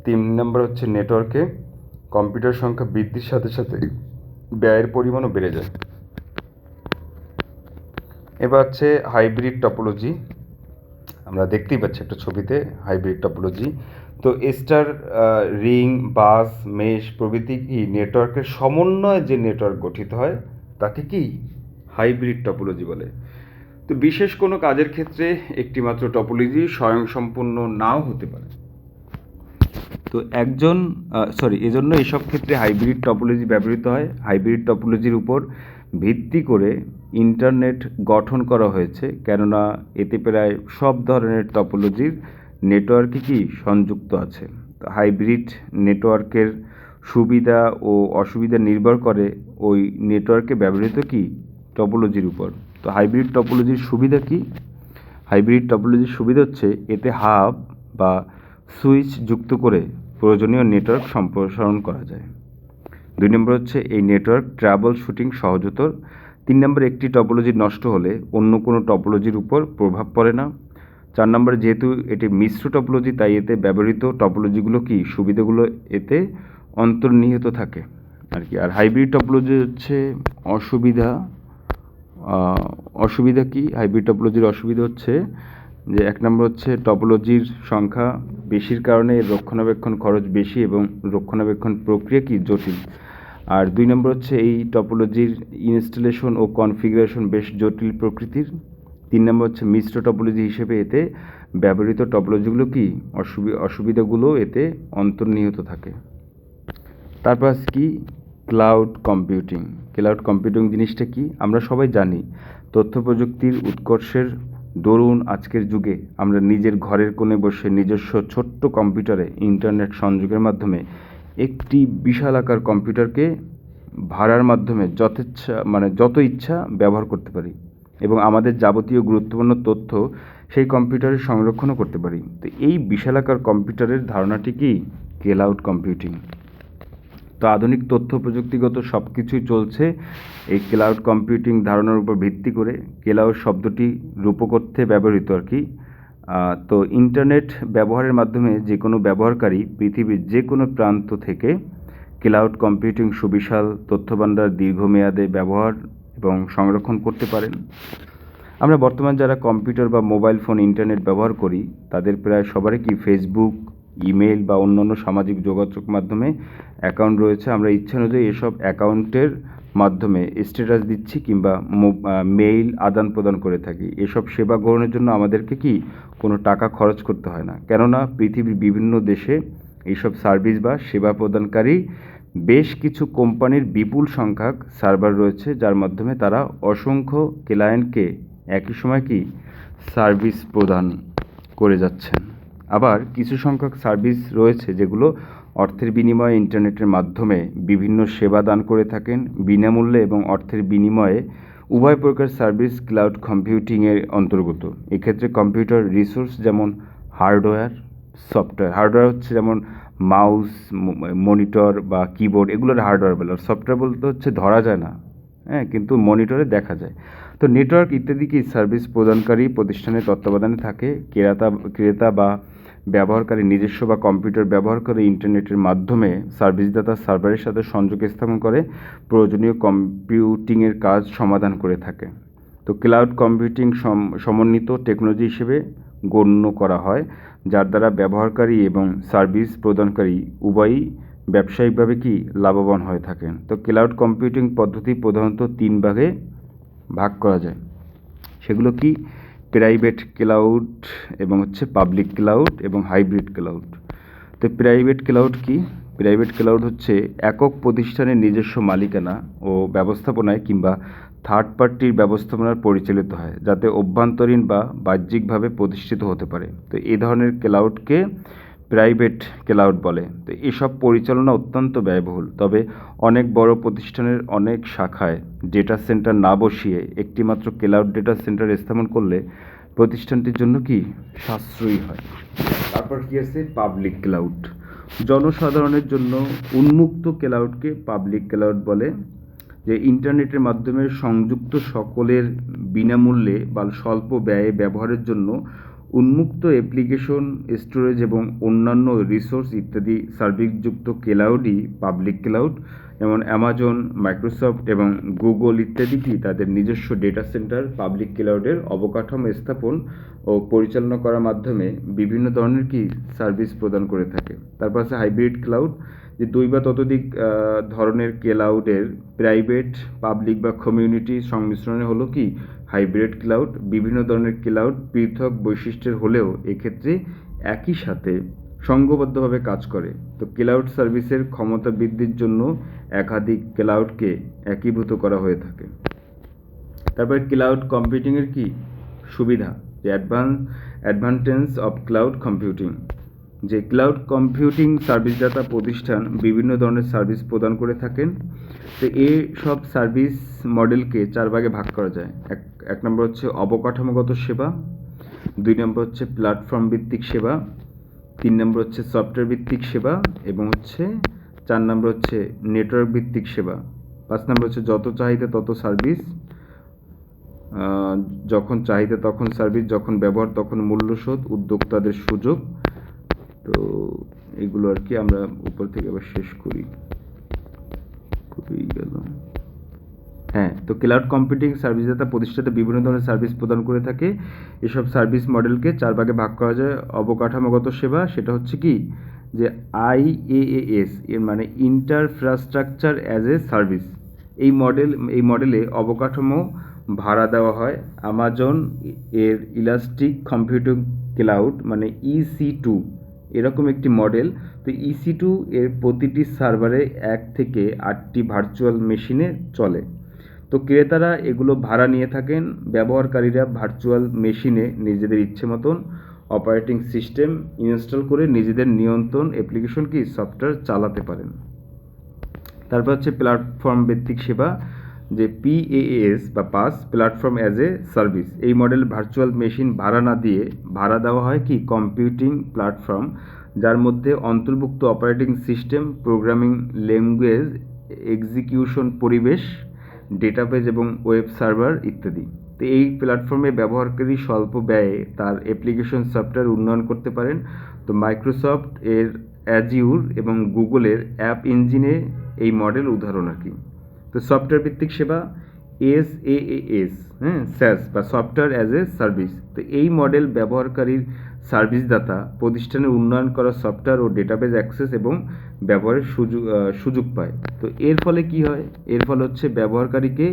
3 নম্বর হচ্ছে নেটওয়ার্কে কম্পিউটার সংখ্যা বৃদ্ধির সাথে সাথে ব্যয়ের পরিমাণও বেড়ে যায়। এবার হচ্ছে হাইব্রিড টপোলজি। আমরা দেখতেই পাচ্ছি একটা ছবিতে হাইব্রিড টপোলজি। তো স্টার, রিং, বাস, মেশ প্রভৃতি কি নেটওয়ার্কের সমন্বয়ে যে নেটওয়ার্ক গঠিত হয় তাকে কি হাইব্রিড টপোলজি বলে। তো বিশেষ কোনো কাজের ক্ষেত্রে একটিমাত্র টপোলজি স্বয়ংসম্পূর্ণ নাও হতে পারে। তো এজন্য এসব ক্ষেত্রে হাইব্রিড টপোলজি ব্যবহৃত হয়। হাইব্রিড টপোলজির উপর ভিত্তি করে ইন্টারনেট গঠন করা হয়েছে, কেননা এতে প্রায় সব ধরনের টপোলজির নেটওয়ার্কই কি সংযুক্ত আছে। তো হাইব্রিড নেটওয়ার্কের সুবিধা ও অসুবিধা নির্ভর করে ওই নেটওয়ার্কে ব্যবহৃত কি টপোলজির উপর। তো হাইব্রিড টপোলজির সুবিধা কি? হাইব্রিড টপোলজির সুবিধা হচ্ছে এতে হাব বা সুইচ যুক্ত করে প্রয়োজনীয় নেটওয়ার্ক সম্প্রসারণ করা যায়। 2 নম্বর হচ্ছে এই নেটওয়ার্ক ট্রাবল শুটিং সহজতর। 3 নম্বর একটি টপোলজি নষ্ট হলে অন্য কোনো টপোলজির উপর প্রভাব পড়ে না। 4 নম্বরে যেহেতু এটি মিশ্র টপোলজি তাই এতে ব্যবহৃত টপোলজিগুলো কি সুবিধাগুলো এতে অন্তর্নিহিত থাকে আর কি। আর হাইব্রিড টপোলজি হচ্ছে অসুবিধা কি? হাইব্রিড টপোলজির অসুবিধা হচ্ছে যে 1 নম্বর হচ্ছে টপোলজির সংখ্যা বেশির কারণে এর রক্ষণাবেক্ষণ খরচ বেশি এবং রক্ষণাবেক্ষণ প্রক্রিয়া কি জটিল। আর 2 নম্বর হচ্ছে এই টপোলজির ইনস্টলেশন ও কনফিগারেশন বেশ জটিল প্রকৃতির। 3 নম্বর হচ্ছে মিশ্র টপোলজি হিসেবে এতে ব্যবহৃত টপোলজিগুলো কি অসুবিধাগুলো এতে অন্তর্নিহিত থাকে। তারপর আছে কি ক্লাউড কম্পিউটিং। ক্লাউড কম্পিউটিং জিনিসটা কি? আমরা সবাই জানি তথ্য প্রযুক্তির উৎকর্ষের দরুন আজকের যুগে আমরা নিজের ঘরের কোণে বসে নিজস্ব ছোট্ট কম্পিউটারে ইন্টারনেট সংযোগের মাধ্যমে একটি বিশালাকার কম্পিউটারকে ভাড়ার মাধ্যমে যত ইচ্ছা ব্যবহার করতে পারি এবং আমাদের যাবতীয় গুরুত্বপূর্ণ তথ্য সেই কম্পিউটারে সংরক্ষণও করতে পারি। তো এই বিশালাকার কম্পিউটারের ধারণাটি কি ক্লাউড কম্পিউটিং। তো আধুনিক তথ্য প্রযুক্তিগত সব কিছুই চলছে এই ক্লাউড কম্পিউটিং ধারণার উপর ভিত্তি করে। ক্লাউড শব্দটি রূপক অর্থে ব্যবহৃত আর কি। তো ইন্টারনেট ব্যবহারের মাধ্যমে যে কোনো ব্যবহারকারী পৃথিবীর যে কোনো প্রান্ত থেকে ক্লাউড কম্পিউটিং সুবিশাল তথ্যভাণ্ডার দীর্ঘমেয়াদে ব্যবহার এবং সংরক্ষণ করতে পারেন। আমরা বর্তমান যারা কম্পিউটার বা মোবাইল ফোন ইন্টারনেট ব্যবহার করি তাদের প্রায় সবারই কি ফেসবুক, ইমেল বা অন্যান্য সামাজিক যোগাযোগ মাধ্যমে অ্যাকাউন্ট রয়েছে। আমরা ইচ্ছা অনুযায়ী এসব অ্যাকাউন্টের মাধ্যমে স্ট্যাটাস দিচ্ছি কিংবা মেইল আদান প্রদান করে থাকি। এসব সেবা গ্রহণের জন্য আমাদেরকে কি কোনো টাকা খরচ করতে হয় না, কেননা পৃথিবীর বিভিন্ন দেশে এইসব সার্ভিস বা সেবা প্রদানকারী বেশ কিছু কোম্পানির বিপুল সংখ্যক সার্ভার রয়েছে, যার মাধ্যমে তারা অসংখ্য ক্লায়েন্টকে একই সময় কি সার্ভিস প্রদান করে যাচ্ছেন। আবার কিছু সংখ্যক সার্ভিস রয়েছে যেগুলো অর্থের বিনিময়ে ইন্টারনেটের মাধ্যমে বিভিন্ন সেবা দান করে থাকেন বিনামূল্যে এবং অর্থের বিনিময়ে। উভয় প্রকার সার্ভিস ক্লাউড কম্পিউটিংয়ের অন্তর্গত। এক্ষেত্রে কম্পিউটার রিসোর্স যেমন হার্ডওয়্যার, সফটওয়্যার। হার্ডওয়্যার হচ্ছে যেমন মাউস, মনিটর বা কিবোর্ড, এগুলোর হার্ডওয়্যার বলে। আর সফটওয়্যার বলতে হচ্ছে ধরা যায় না, হ্যাঁ, কিন্তু মনিটরে দেখা যায়। তো নেটওয়ার্ক ইত্যাদি কি সার্ভিস প্রদানকারী প্রতিষ্ঠানের তত্ত্বাবধানে থাকে। ক্রেতা বা ব্যবহারকারী নিজস্ব বা কম্পিউটার ব্যবহার করে ইন্টারনেটের মাধ্যমে সার্ভিসদাতা সার্ভারের সাথে সংযোগ স্থাপন করে প্রয়োজনীয় কম্পিউটিংয়ের কাজ সমাধান করে থাকে। তো ক্লাউড কম্পিউটিং সমন্বিত টেকনোলজি হিসেবে গণ্য করা হয়, যার দ্বারা ব্যবহারকারী এবং সার্ভিস প্রদানকারী উভয়ই ব্যবসায়িকভাবে কি লাভবান হয়ে থাকেন। তো ক্লাউড কম্পিউটিং পদ্ধতি প্রধানত 3 ভাগে ভাগ করা যায়। সেগুলো কি প্রাইভেট ক্লাউড এবং হচ্ছে পাবলিক ক্লাউড এবং হাইব্রিড ক্লাউড। তো প্রাইভেট ক্লাউড কি? প্রাইভেট ক্লাউড হচ্ছে একক প্রতিষ্ঠানের নিজস্ব মালিকানা ও ব্যবস্থাপনায় কিংবা থার্ড পার্টির ব্যবস্থাপনার পরিচালিত হয়, যাতে অভ্যন্তরীণ বা বাহ্যিকভাবে প্রতিষ্ঠিত হতে পারে। তো এই ধরনের ক্লাউডকে প্রাইভেট ক্লাউড বলে। তো এসব পরিচালনা অত্যন্ত ব্যয়বহুল, তবে অনেক বড় প্রতিষ্ঠানের অনেক শাখায় ডেটা সেন্টার না বসিয়ে একটিমাত্র ক্লাউড ডেটা সেন্টার স্থাপন করলে প্রতিষ্ঠানটির জন্য কি সাশ্রয়ী হয়। তারপর কি আছে পাবলিক ক্লাউড। জনসাধারণের জন্য উন্মুক্ত ক্লাউডকে পাবলিক ক্লাউড বলে, যে ইন্টারনেটের মাধ্যমে সংযুক্ত সকলের বিনামূল্যে বা স্বল্প ব্যয়ে ব্যবহারের জন্য উন্মুক্ত অ্যাপ্লিকেশন, স্টোরেজ এবং অন্যান্য রিসোর্স ইত্যাদি সার্ভিসযুক্ত ক্লাউডই পাবলিক ক্লাউড। যেমন অ্যামাজন, মাইক্রোসফট এবং গুগল ইত্যাদি কি তাদের নিজস্ব ডেটা সেন্টার, পাবলিক ক্লাউডের অবকাঠামো স্থাপন ও পরিচালনা করার মাধ্যমে বিভিন্ন ধরনের কি সার্ভিস প্রদান করে থাকে। তারপর আছে হাইব্রিড ক্লাউড, যে 2 বা ততোধিক ধরনের ক্লাউডের প্রাইভেট, পাবলিক বা কমিউনিটি সংমিশ্রণে হলো কি হাইব্রিড ক্লাউড। বিভিন্ন ধরনের ক্লাউড পৃথক বৈশিষ্ট্যের হলেও এক্ষেত্রে একই সাথে সংঘবদ্ধভাবে কাজ করে। তো ক্লাউড সার্ভিসের ক্ষমতা বৃদ্ধির জন্য একাধিক ক্লাউডকে একীভূত করা হয়ে থাকে। তারপরে ক্লাউড কম্পিউটিংয়ের কি সুবিধা, যে অ্যাডভান্টেজ অফ ক্লাউড কম্পিউটিং, যে ক্লাউড কম্পিউটিং সার্ভিসদাতা প্রতিষ্ঠান বিভিন্ন ধরনের সার্ভিস প্রদান করে থাকেন। তো এই সব সার্ভিস মডেলকে 4 ভাগে ভাগ করা যায়। এক নম্বর হচ্ছে অবকাঠামোগত সেবা, 2 নম্বর হচ্ছে প্ল্যাটফর্ম ভিত্তিক সেবা, 3 নম্বর হচ্ছে সফটওয়্যার ভিত্তিক সেবা এবং 4 নম্বর হচ্ছে নেটওয়ার্ক ভিত্তিক সেবা। 5 নম্বর হচ্ছে যত চাহিদা তত সার্ভিস, যখন চাহিদা তখন সার্ভিস, যখন ব্যবহার তখন মূল্য শোধ, উদ্যোক্তাদের সুযোগ। তো এগুলো আর কি আমরা উপর থেকে আবার শেষ করি। হ্যাঁ, তো ক্লাউড কম্পিউটিং সার্ভিসদাতা প্রতিষ্ঠাতা বিভিন্ন ধরনের সার্ভিস প্রদান করে থাকে। এসব সার্ভিস মডেলকে 4 ভাগে ভাগ করা যায়। অবকাঠামোগত সেবা, সেটা হচ্ছে কি যে IaaS, এর মানে ইনফ্রাস্ট্রাকচার অ্যাজ এ সার্ভিস। এই মডেলে অবকাঠামো ভাড়া দেওয়া হয়। অ্যামাজন এর ইলাস্টিক কম্পিউটিং ক্লাউড মানে EC2 এরকম একটি মডেল। তো EC2 এর প্রতিটি সার্ভারে 1 থেকে 8টি ভার্চুয়াল মেশিনে চলে। তো ক্রেতারা এগুলো ভাড়া নিয়ে থাকেন। ব্যবহারকারীরা ভার্চুয়াল মেশিনে নিজেদের ইচ্ছে মতন অপারেটিং সিস্টেম ইনস্টল করে নিজেদের নিয়ন্ত্রণ অ্যাপ্লিকেশন কি সফটওয়্যার চালাতে পারেন। তারপর হচ্ছে প্ল্যাটফর্ম ভিত্তিক সেবা, যে PaaS বা pass, platform as a service. এই মডেল ভার্চুয়াল মেশিন ভাড়া না দিয়ে ভাড়া দেওয়া হয় কি কম্পিউটিং প্ল্যাটফর্ম, যার মধ্যে অন্তর্ভুক্ত operating system, programming language, execution পরিবেশ, ডেটাবেজ এবং ওয়েব সার্ভার ইত্যাদি। তো এই প্ল্যাটফর্মে ব্যবহারকারী স্বল্প ব্যয়ে তার অ্যাপ্লিকেশন সফটওয়্যার উন্নয়ন করতে পারেন। তো মাইক্রোসফট এর অ্যাজিউর এবং গুগলের অ্যাপ ইঞ্জিনে এই মডেল উদাহরণ আর কি। তো সফটওয়্যার ভিত্তিক সেবা SaaS, SaaS বা সফটওয়্যার অ্যাজ এ সার্ভিস। তো এই মডেল ব্যবহারকারীর সার্ভিসদাতা প্রতিষ্ঠানের উন্নয়ন করা সফটওয়্যার ও ডেটাবেজ অ্যাক্সেস এবং ব্যবহারের সুযোগ পায়। তো এর ফলে কি হয়, এর ফলে হচ্ছে ব্যবহারকারীকে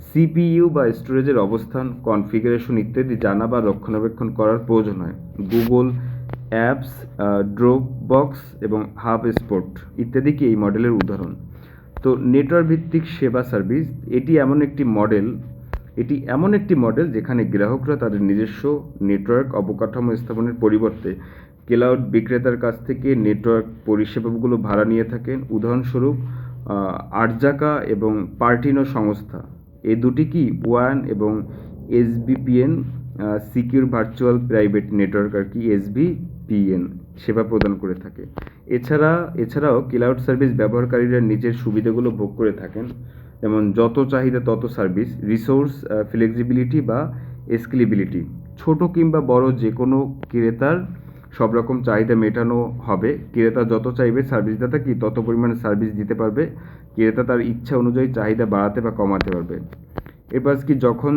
CPU বা স্টোরেজের অবস্থান, কনফিগারেশন ইত্যাদি জানা বা রক্ষণাবেক্ষণ করার প্রয়োজন হয়। গুগল অ্যাপস, ড্রপবক্স এবং হাবস্পট ইত্যাদি কি এই মডেলের উদাহরণ। তো নেটওয়ার্ক ভিত্তিক সেবা সার্ভিস, এটি এমন একটি মডেল যেখানে গ্রাহকরা তাদের নিজস্ব নেটওয়ার্ক অবকাঠামো স্থাপনের পরিবর্তে ক্লাউড বিক্রেতার কাছ থেকে নেটওয়ার্ক পরিষেবাগুলো ভাড়া নিয়ে থাকেন। উদাহরণস্বরূপ আরজাকা এবং পার্টিনো সংস্থা, এই দুটি কি ওয়ান এবং SVPN, secure virtual private network আর কি SVPN সেবা প্রদান করে থাকে। এছাড়াও ক্লাউড সার্ভিস ব্যবহারকারীরা নিজের সুবিধাগুলো ভোগ করে থাকেন, যেমন যত চাহিদা তত সার্ভিস, রিসোর্স ফ্লেক্সিবিলিটি বা স্কেলেবিলিটি। ছোট কিংবা বড় যে কোনো ক্রেতার সব রকম চাহিদা মেটানো হবে। ক্রেতা যত চাইবে সার্ভিসদাতা কি তত পরিমাণে সার্ভিস দিতে পারবে। ক্রেতা তার ইচ্ছা অনুযায়ী চাহিদা বাড়াতে বা কমাতে পারবে। এরপর কি যখন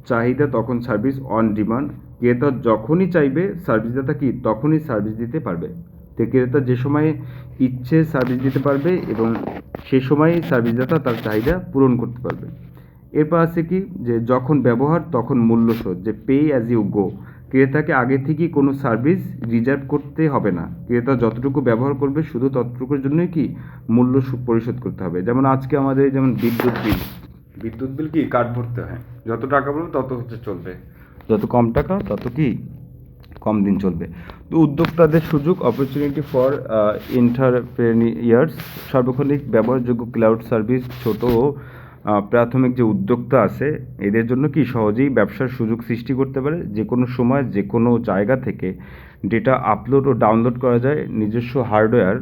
চাহিদা তখন সার্ভিস অন ডিমান্ড, ক্রেতা যখনই চাইবে সার্ভিসদাতা কি তখনই সার্ভিস দিতে পারবে। তো ক্রেতা যে সময়ে ইচ্ছে সার্ভিস দিতে পারবে এবং সে সময়ই সার্ভিসদাতা তার চাহিদা পূরণ করতে পারবে। এরপর আছে কি যে যখন ব্যবহার তখন মূল্য শোধ, যে পে অ্যাজ ইউ গো। ক্রেতাকে আগে থেকেই কোনো সার্ভিস রিজার্ভ করতে হবে না। ক্রেতা যতটুকু ব্যবহার করবে শুধু ততটুকুর জন্যই কি মূল্য পরিশোধ করতে হবে। যেমন আজকে আমাদের যেমন বিদ্যুৎ বিল কি কার্ড ভরতে হয়, যত টাকা বলবে তত হচ্ছে চলবে, যত কম টাকা তত কি কম দিন চলবে। তো উদ্যোক্তাদের সুযোগ, অপরচুনিটি ফর এন্টারপ্রেনিয়ার্স, সার্বক্ষণিক ব্যবহারযোগ্য ক্লাউড সার্ভিস ছোট ও প্রাথমিক যে উদ্যোক্তা আছে এদের জন্য কি সহজেই ব্যবসার সুযোগ সৃষ্টি করতে পারে। যে কোনো সময় যে কোনো জায়গা থেকে ডেটা আপলোড ও ডাউনলোড করা যায়। নিজস্ব হার্ডওয়্যার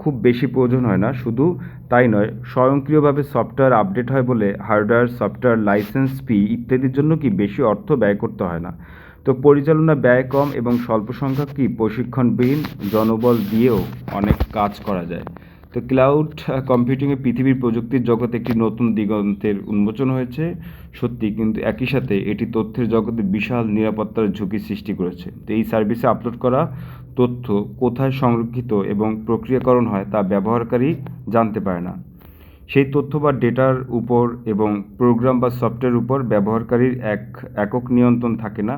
খুব বেশি প্রয়োজন হয় না। শুধু তাই নয়, স্বয়ংক্রিয়ভাবে সফটওয়্যার আপডেট হয় বলে হার্ডওয়্যার, সফটওয়্যার লাইসেন্স ফি ইত্যাদির জন্য কি বেশি অর্থ ব্যয় করতে হয় না। তো পরিচালনা ব্যয় কম এবং স্বল্প সংখ্যক কি প্রশিক্ষণবিহীন জনবল দিয়েও অনেক কাজ করা যায়। তো ক্লাউড কম্পিউটিংয়ে পৃথিবীর প্রযুক্তির জগতে একটি নতুন দিগন্তের উন্মোচন হয়েছে সত্যি, কিন্তু একই সাথে এটি তথ্যের জগতে বিশাল নিরাপত্তার ঝুঁকি সৃষ্টি করেছে। তো এই সার্ভিসে আপলোড করা তথ্য কোথায় সংরক্ষিত এবং প্রক্রিয়াকরণ হয় তা ব্যবহারকারী জানতে পারে না। সেই তথ্য বা ডেটার উপর এবং প্রোগ্রাম বা সফটওয়্যারের উপর ব্যবহারকারীর একক নিয়ন্ত্রণ থাকে না।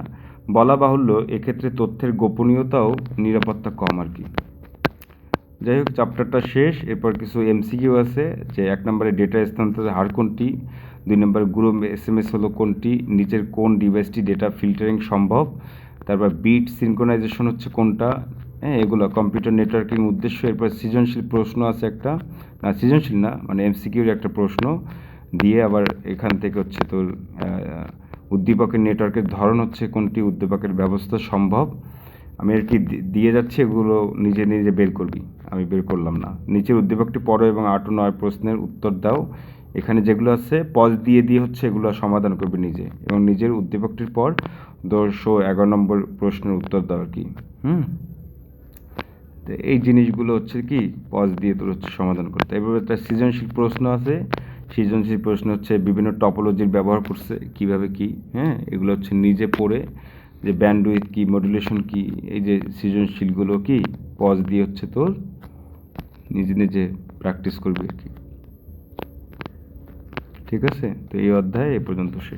বলা বাহুল্য, এক্ষেত্রে তথ্যের গোপনীয়তাও নিরাপত্তা কম আর কি। যাই হোক, চ্যাপ্টারটা শেষ। এরপর কিছু এমসিকিউ আছে, যে 1 নম্বরে ডেটা স্থানান্তরের হার কোনটি, 2 নম্বরে গ্রুপ এসএমএস হলো কোনটি, নিচের কোন ডিভাইসটি ডেটা ফিল্টারিং সম্ভব, তারপর বিট সিনক্রোনাইজেশন হচ্ছে কোনটা, হ্যাঁ এগুলো কম্পিউটার নেটওয়ার্কিং উদ্দেশ্য। এরপর সৃজনশীল প্রশ্ন আছে একটা, না সৃজনশীল না মানে এমসিকিউর একটা প্রশ্ন দিয়ে আবার এখান থেকে হচ্ছে তোর উদ্দীপকের নেটওয়ার্কের ধরন হচ্ছে কোনটি, উদ্দীপকের ব্যবস্থা সম্ভব। আমি আর কি দিয়ে যাচ্ছি, এগুলো নিজে নিজে বের করবি, আমি বের করলাম না। নিচের উদ্দীপকটি পড়ো এবং 8 ও 9 প্রশ্নের উত্তর দাও। এখানে যেগুলো আছে পজ দিয়ে দিয়ে হচ্ছে এগুলো সমাধান করবে নিজে, এবং নিজের উদ্দীপকটির পর 10 ও 11 নম্বর প্রশ্নের উত্তর দাও আর কি। তো এই জিনিসগুলো হচ্ছে কি পজ দিয়ে তোর হচ্ছে সমাধান করতে। এবার একটা সৃজনশীল প্রশ্ন আছে, সৃজনশীল প্রশ্ন হচ্ছে বিভিন্ন টপোলজির ব্যবহার করছে কিভাবে কি, হ্যাঁ এগুলো হচ্ছে নিজে পড়ে, যে ব্যান্ডউইথ কি, মডুলেশন কি, এই যে সৃজনশীলগুলো কি পজ দিয়ে হচ্ছে তোর নিজে নিজে প্র্যাকটিস করবি আর কি। ঠিক আছে, তো এই অধ্যায় এ পর্যন্ত শেষ।